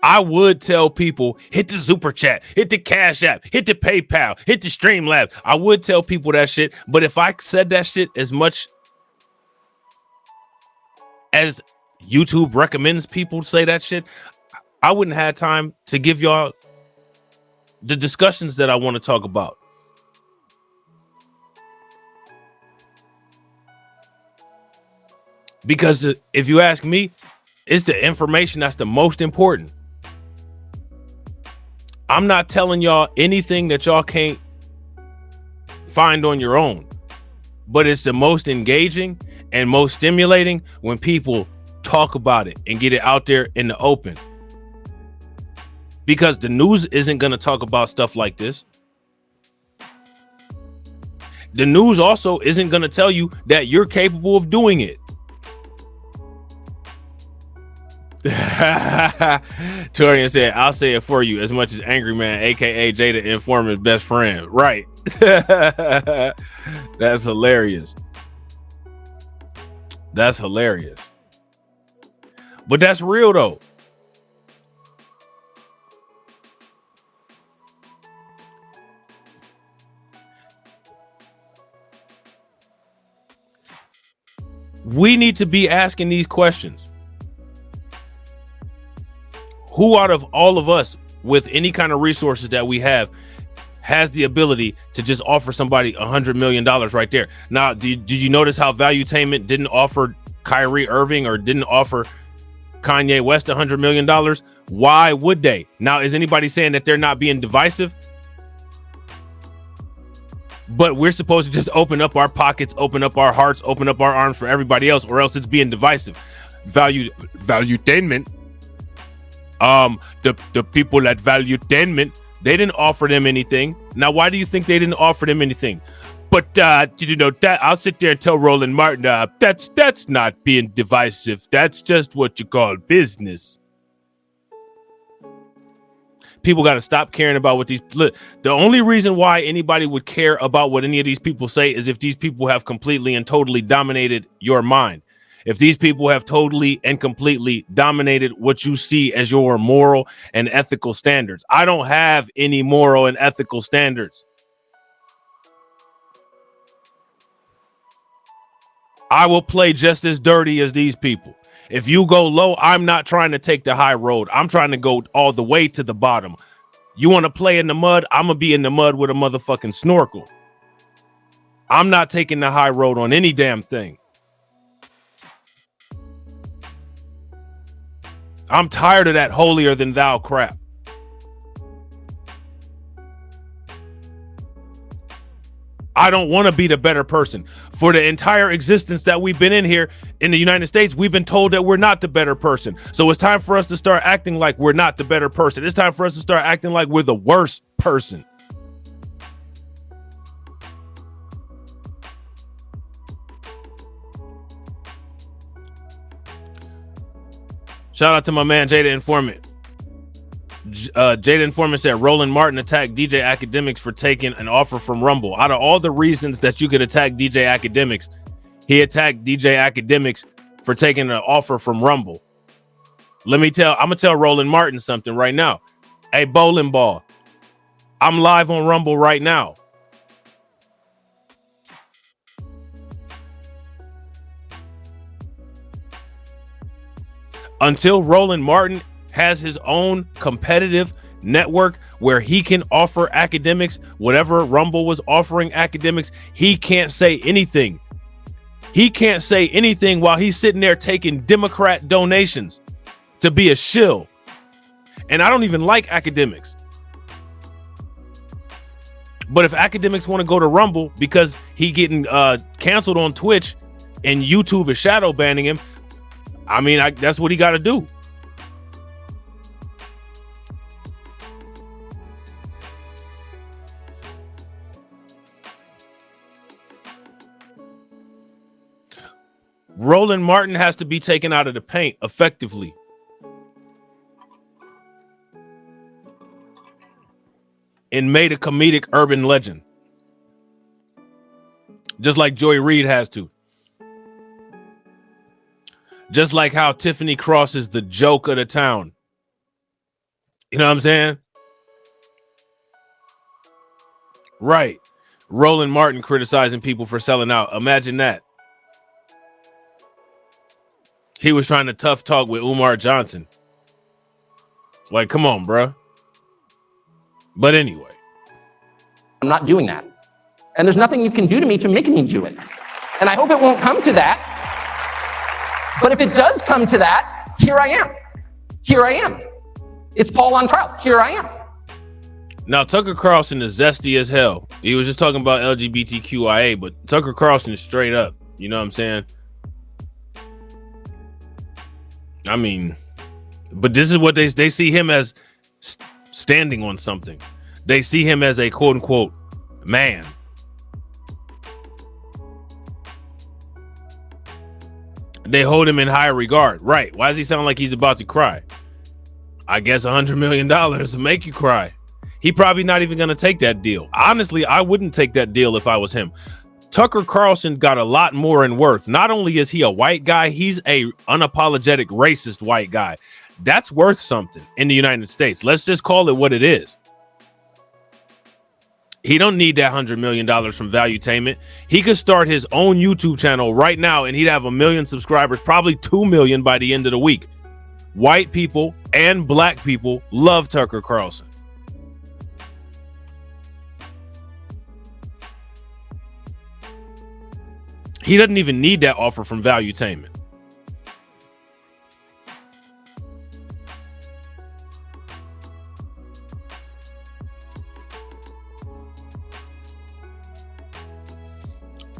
I would tell people, hit the super chat, hit the Cash App, hit the PayPal, hit the Streamlabs. I would tell people that shit. But if I said that shit as much as YouTube recommends people say that shit, I wouldn't have time to give y'all the discussions that I want to talk about. Because if you ask me, it's the information that's the most important. I'm not telling y'all anything that y'all can't find on your own, but it's the most engaging and most stimulating when people talk about it and get it out there in the open. Because the news isn't going to talk about stuff like this. The news also isn't going to tell you that you're capable of doing it. Torian said, I'll say it for you as much as Angry Man, aka Jada Informant's best friend. Right. That's hilarious. That's hilarious. But that's real though. We need to be asking these questions. Who out of all of us with any kind of resources that we have has the ability to just offer somebody $100 million right there? Now, did you notice how Valuetainment didn't offer Kyrie Irving or didn't offer Kanye West $100 million? Why would they? Now, is anybody saying that they're not being divisive? But we're supposed to just open up our pockets, open up our hearts, open up our arms for everybody else, or else it's being divisive. Valuetainment. The people at Valuetainment, they didn't offer them anything. Now, why do you think they didn't offer them anything? But you know that I'll sit there and tell Roland Martin, that's not being divisive. That's just what you call business. People got to stop caring about what these. Look, the only reason why anybody would care about what any of these people say is if these people have completely and totally dominated your mind. If these people have totally and completely dominated what you see as your moral and ethical standards. I don't have any moral and ethical standards. I will play just as dirty as these people. If you go low, I'm not trying to take the high road. I'm trying to go all the way to the bottom. You want to play in the mud? I'm going to be in the mud with a motherfucking snorkel. I'm not taking the high road on any damn thing. I'm tired of that holier than thou crap. I don't want to be the better person. For the entire existence that we've been in here in the United States, we've been told that we're not the better person. So it's time for us to start acting like we're not the better person. It's time for us to start acting like we're the worst person. Shout out to my man, Jada Informant. Jada Informant said Roland Martin attacked DJ Academics for taking an offer from Rumble. Out of all the reasons that you could attack DJ Academics, he attacked DJ Academics for taking an offer from Rumble. I'm gonna tell Roland Martin something right now. Hey, bowling ball, I'm live on Rumble right now. Until Roland Martin has his own competitive network where he can offer Academics whatever Rumble was offering Academics, he can't say anything. He can't say anything while he's sitting there taking Democrat donations to be a shill. And I don't even like Academics. But if Academics want to go to Rumble because he getting canceled on Twitch and YouTube is shadow banning him, I mean, that's what he got to do. Roland Martin has to be taken out of the paint effectively. And made a comedic urban legend. Just like Joy Reid has to. Just like how Tiffany Cross is the joke of the town. You know what I'm saying? Right. Roland Martin criticizing people for selling out. Imagine that. He was trying to tough talk with Umar Johnson. Like, come on, bro. But anyway. I'm not doing that. And there's nothing you can do to me to make me do it. And I hope it won't come to that. But if it does come to that, here I am. Here I am. It's Paul on trial. Here I am. Now, Tucker Carlson is zesty as hell. He was just talking about LGBTQIA, but Tucker Carlson is straight up. You know what I'm saying? I mean, but this is what they see him as, standing on something. They see him as a quote unquote man. They hold him in high regard. Right. Why does he sound like he's about to cry? I guess $100 million to make you cry. He probably not even going to take that deal. Honestly, I wouldn't take that deal if I was him. Tucker Carlson got a lot more in worth. Not only is he a white guy, he's a unapologetic racist white guy. That's worth something in the United States. Let's just call it what it is. He don't need that $100 million from Valuetainment. He could start his own YouTube channel right now and he'd have 1 million subscribers, probably 2 million by the end of the week. White people and black people love Tucker Carlson. He doesn't even need that offer from Valuetainment.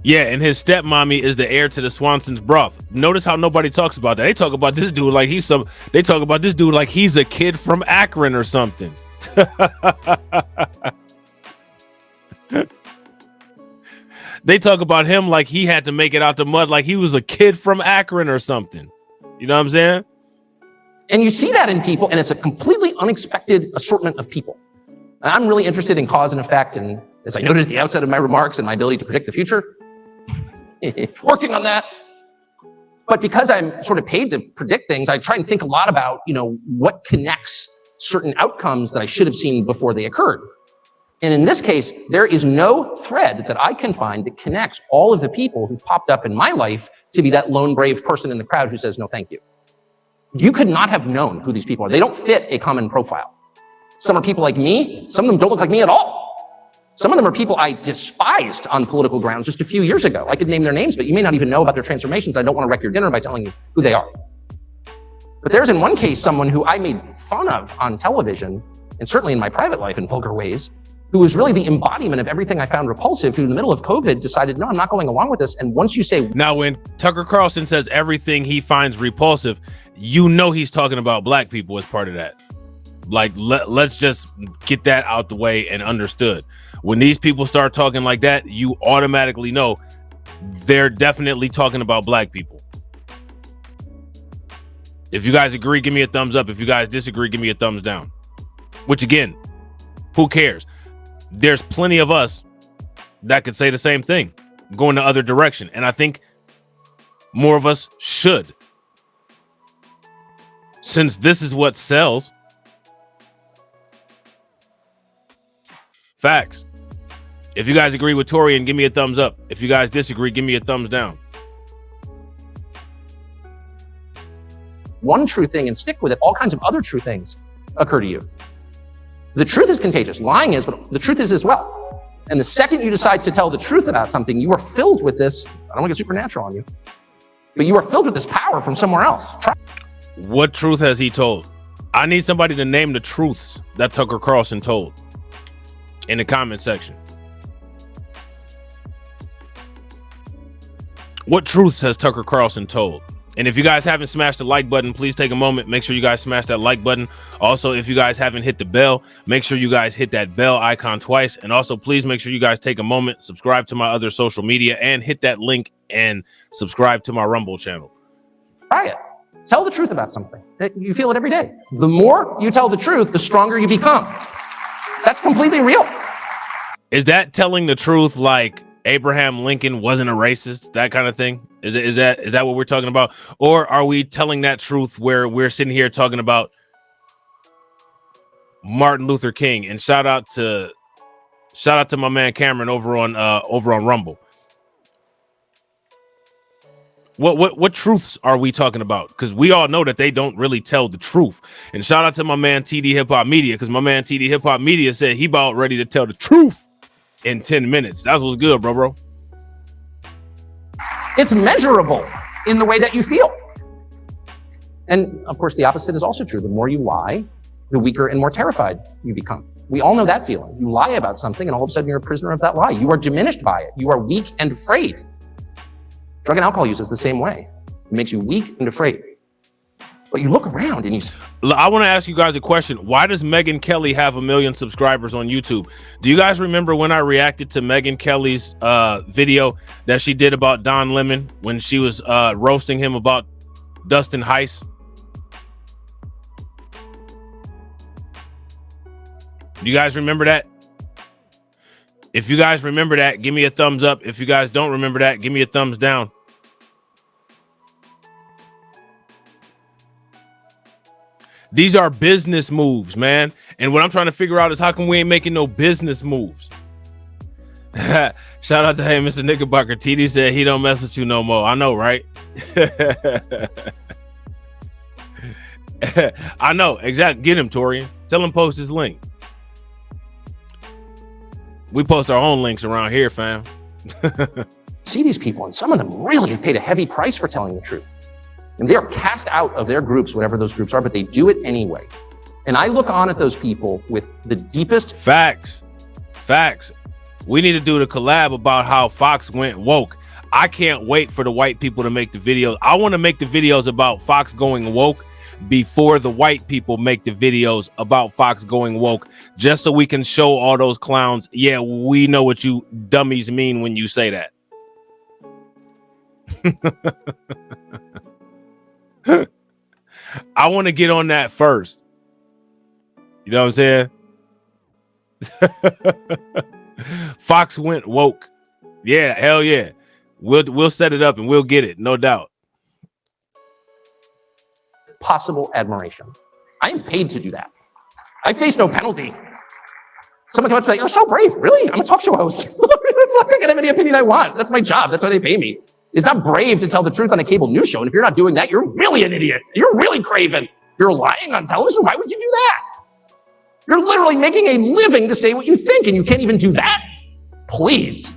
Yeah, and his stepmommy is the heir to the Swanson's broth. Notice how nobody talks about that. They talk about this dude like he's they talk about this dude like he's a kid from Akron or something. They talk about him like he had to make it out the mud, like he was a kid from Akron or something. You know what I'm saying? And you see that in people, and it's a completely unexpected assortment of people. And I'm really interested in cause and effect, and as I noted at the outset of my remarks and my ability to predict the future, working on that. But because I'm sort of paid to predict things, I try and think a lot about, what connects certain outcomes that I should have seen before they occurred. And in this case, there is no thread that I can find that connects all of the people who've popped up in my life to be that lone brave person in the crowd who says, no, thank you. You could not have known who these people are. They don't fit a common profile. Some are people like me. Some of them don't look like me at all. Some of them are people I despised on political grounds just a few years ago. I could name their names, but you may not even know about their transformations. I don't want to wreck your dinner by telling you who they are. But there's in one case someone who I made fun of on television, and certainly in my private life in vulgar ways, who was really the embodiment of everything I found repulsive, who in the middle of COVID decided, no, I'm not going along with this. And once you say... Now, when Tucker Carlson says everything he finds repulsive, you know he's talking about black people as part of that. Like, let's just get that out the way and understood. When these people start talking like that, you automatically know they're definitely talking about black people. If you guys agree, give me a thumbs up. If you guys disagree, give me a thumbs down. Which, again, who cares? There's plenty of us that could say the same thing, go in the other direction. And I think more of us should. Since this is what sells. Facts. If you guys agree with Torian, give me a thumbs up. If you guys disagree, give me a thumbs down. One true thing and stick with it, all kinds of other true things occur to you. The truth is contagious. Lying is, but the truth is as well. And the second you decide to tell the truth about something, you are filled with this, I don't want to get supernatural on you, but you are filled with this power from somewhere else. What truth has he told? I need somebody to name the truths that Tucker Carlson told in the comment section. What truths has Tucker Carlson told? And if you guys haven't smashed the like button, please take a moment. Make sure you guys smash that like button. Also, if you guys haven't hit the bell, make sure you guys hit that bell icon twice. And also, please make sure you guys take a moment, subscribe to my other social media, and hit that link and subscribe to my Rumble channel. Try it. Tell the truth about something. You feel it every day. The more you tell the truth, the stronger you become. That's completely real. Is that telling the truth like Abraham Lincoln wasn't a racist, that kind of thing? Is that what we're talking about? Or are we telling that truth where we're sitting here talking about Martin Luther King? And shout out to my man Cameron over on Rumble. What truths are we talking about? Because we all know that they don't really tell the truth. And shout out to my man TD Hip Hop Media, because my man TD Hip Hop Media said he about ready to tell the truth in 10 minutes. That's what's good, bro. It's measurable in the way that you feel. And of course, the opposite is also true. The more you lie, the weaker and more terrified you become. We all know that feeling. You lie about something and all of a sudden you're a prisoner of that lie. You are diminished by it. You are weak and afraid. Drug and alcohol use is the same way. It makes you weak and afraid. But you look around and you... I want to ask you guys a question. Why does Megyn Kelly have 1 million subscribers on YouTube? Do you guys remember when I reacted to Megyn Kelly's video that she did about Don Lemon when she was roasting him about Dustin Heiss? Do you guys remember that? If you guys remember that, give me a thumbs up. If you guys don't remember that, give me a thumbs down. These are business moves, man. And what I'm trying to figure out is how come we ain't making no business moves? Shout out to, hey, Mr. Knickerbocker. TD said he don't mess with you no more. I know, right? I know, exactly. Get him, Torian. Tell him post his link. We post our own links around here, fam. See these people, and some of them really have paid a heavy price for telling the truth. And they are cast out of their groups, whatever those groups are, but they do it anyway. And I look on at those people with the deepest... Facts. We need to do the collab about how Fox went woke. I can't wait for the white people to make the videos. I want to make the videos about Fox going woke before the white people make the videos about Fox going woke, just so we can show all those clowns, yeah, we know what you dummies mean when you say that. I want to get on that first. You know what I'm saying? Fox went woke. Yeah, hell yeah. We'll set it up and we'll get it, no doubt. Possible admiration. I am paid to do that. I face no penalty. Someone come up to me, you're so brave. Really? I'm a talk show host. It's like I can have any opinion I want. That's my job. That's why they pay me. It's not brave to tell the truth on a cable news show. And if you're not doing that, you're really an idiot. You're really craven. You're lying on television. Why would you do that? You're literally making a living to say what you think, and you can't even do that? Please.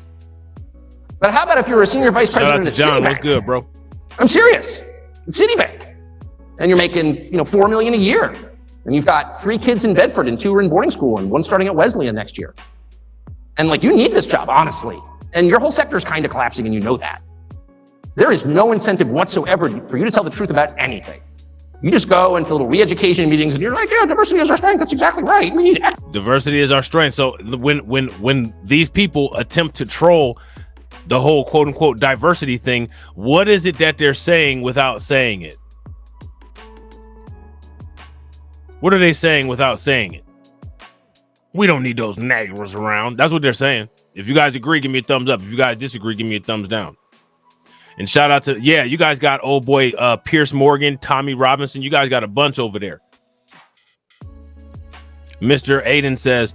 But how about if you're a senior vice president at John, Citibank? what's good, bro? I'm serious. Citibank. And you're making, $4 million a year. And you've got 3 kids in Bedford and 2 are in boarding school and 1 starting at Wesleyan next year. And like, you need this job, honestly. And your whole sector is kind of collapsing, and you know that. There is no incentive whatsoever for you to tell the truth about anything. You just go into little re-education meetings and you're like, yeah, diversity is our strength. That's exactly right. We need diversity is our strength. So when these people attempt to troll the whole quote unquote diversity thing, what is it that they're saying without saying it? What are they saying without saying it? We don't need those niggers around. That's what they're saying. If you guys agree, give me a thumbs up. If you guys disagree, give me a thumbs down. And shout out to, yeah, you guys got old boy Pierce Morgan, Tommy Robinson. You guys got a bunch over there. Mr. Aiden says,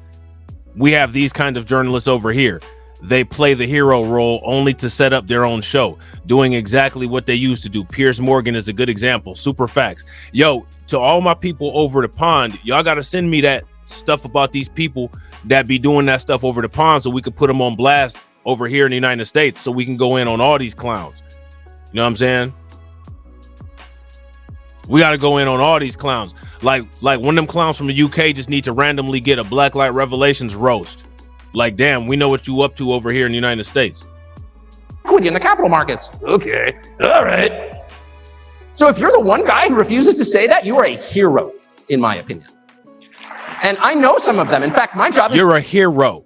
we have these kinds of journalists over here. They play the hero role only to set up their own show, doing exactly what they used to do. Pierce Morgan is a good example. Super facts. Yo, to all my people over the pond, y'all got to send me that stuff about these people that be doing that stuff over the pond so we could put them on blast over here in the United States so we can go in on all these clowns. You know what I'm saying? We got to go in on all these clowns. Like one of them clowns from the UK just need to randomly get a Black Light Revelations roast. Like, damn, we know what you up to over here in the United States. Equity in the capital markets. Okay. All right. So if you're the one guy who refuses to say that, you are a hero, in my opinion. And I know some of them. In fact, my job is... You're a hero.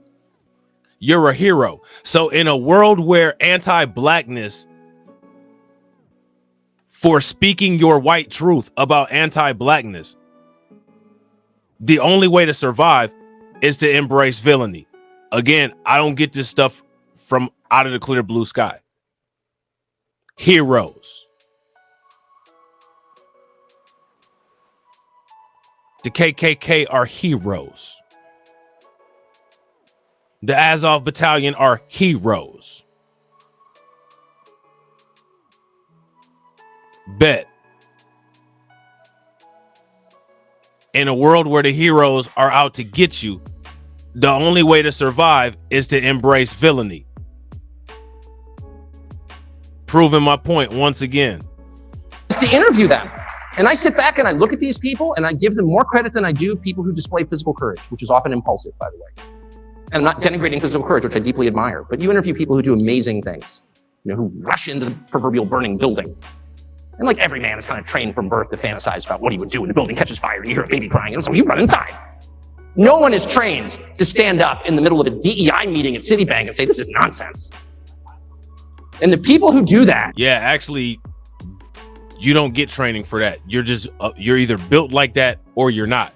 You're a hero. So in a world where anti-blackness, for speaking your white truth about anti-blackness, the only way to survive is to embrace villainy. Again, I don't get this stuff from out of the clear blue sky. Heroes. The KKK are heroes. The Azov Battalion are heroes. Bet. In a world where the heroes are out to get you, the only way to survive is to embrace villainy. Proving my point once again. To interview them. And I sit back and I look at these people and I give them more credit than I do people who display physical courage, which is often impulsive, by the way. And I'm not denigrating physical courage, which I deeply admire, but you interview people who do amazing things, you know, who rush into the proverbial burning building. And like every man is kind of trained from birth to fantasize about what he would do when the building catches fire and you hear a baby crying, and so you run inside. No one is trained to stand up in the middle of a DEI meeting at Citibank and say, this is nonsense. And the people who do that. Yeah, actually, you don't get training for that. You're just, you're either built like that or you're not.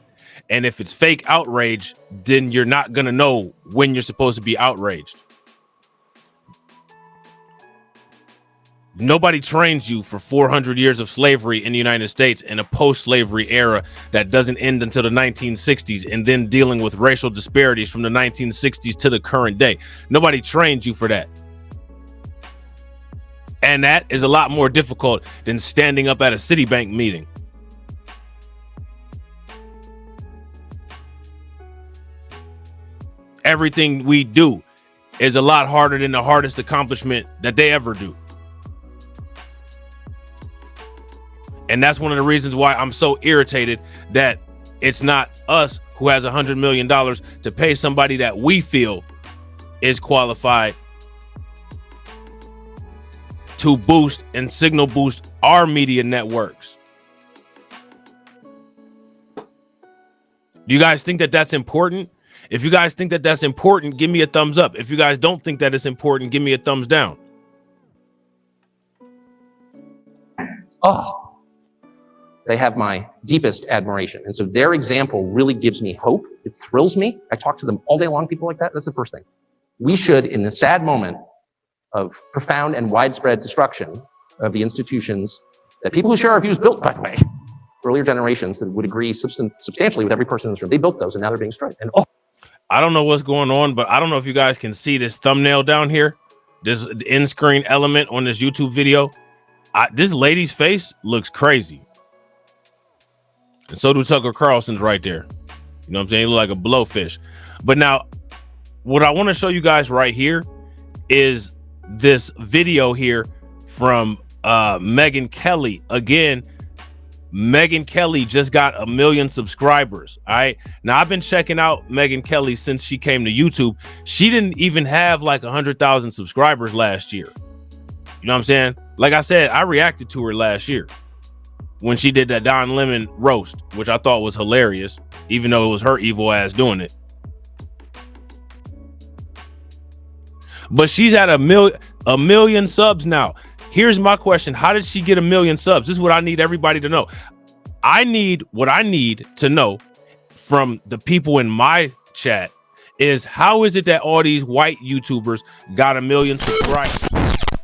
And if it's fake outrage, then you're not going to know when you're supposed to be outraged. Nobody trains you for 400 years of slavery in the United States in a post-slavery era that doesn't end until the 1960s, and then dealing with racial disparities from the 1960s to the current day. Nobody trains you for that. And that is a lot more difficult than standing up at a Citibank meeting. Everything we do is a lot harder than the hardest accomplishment that they ever do. And that's one of the reasons why I'm so irritated that it's not us who has $100 million to pay somebody that we feel is qualified to boost and signal boost our media networks. Do you guys think that that's important? If you guys think that that's important, give me a thumbs up. If you guys don't think that it's important, give me a thumbs down. Oh. They have my deepest admiration. And so their example really gives me hope. It thrills me. I talk to them all day long, people like that. That's the first thing. We should, in the sad moment of profound and widespread destruction of the institutions that people who share our views built, by the way, earlier generations that would agree substantially with every person in this room, they built those and now they're being destroyed. And I don't know what's going on, but I don't know if you guys can see this thumbnail down here, this end screen element on this YouTube video. This lady's face looks crazy. And so do Tucker Carlson's right there. You know what I'm saying? He look like a blowfish. But now, what I want to show you guys right here is this video here from Megyn Kelly. Again, Megyn Kelly just got 1 million subscribers. All right. Now I've been checking out Megyn Kelly since she came to YouTube. She didn't even have like 100,000 subscribers last year. You know what I'm saying? Like I said, I reacted to her last year when she did that Don Lemon roast, which I thought was hilarious, even though it was her evil ass doing it. But she's at a million subs now. Here's my question. How did she get 1 million subs? This is what I need everybody to know. What I need to know from the people in my chat is, how is it that all these white YouTubers got 1 million subscribers?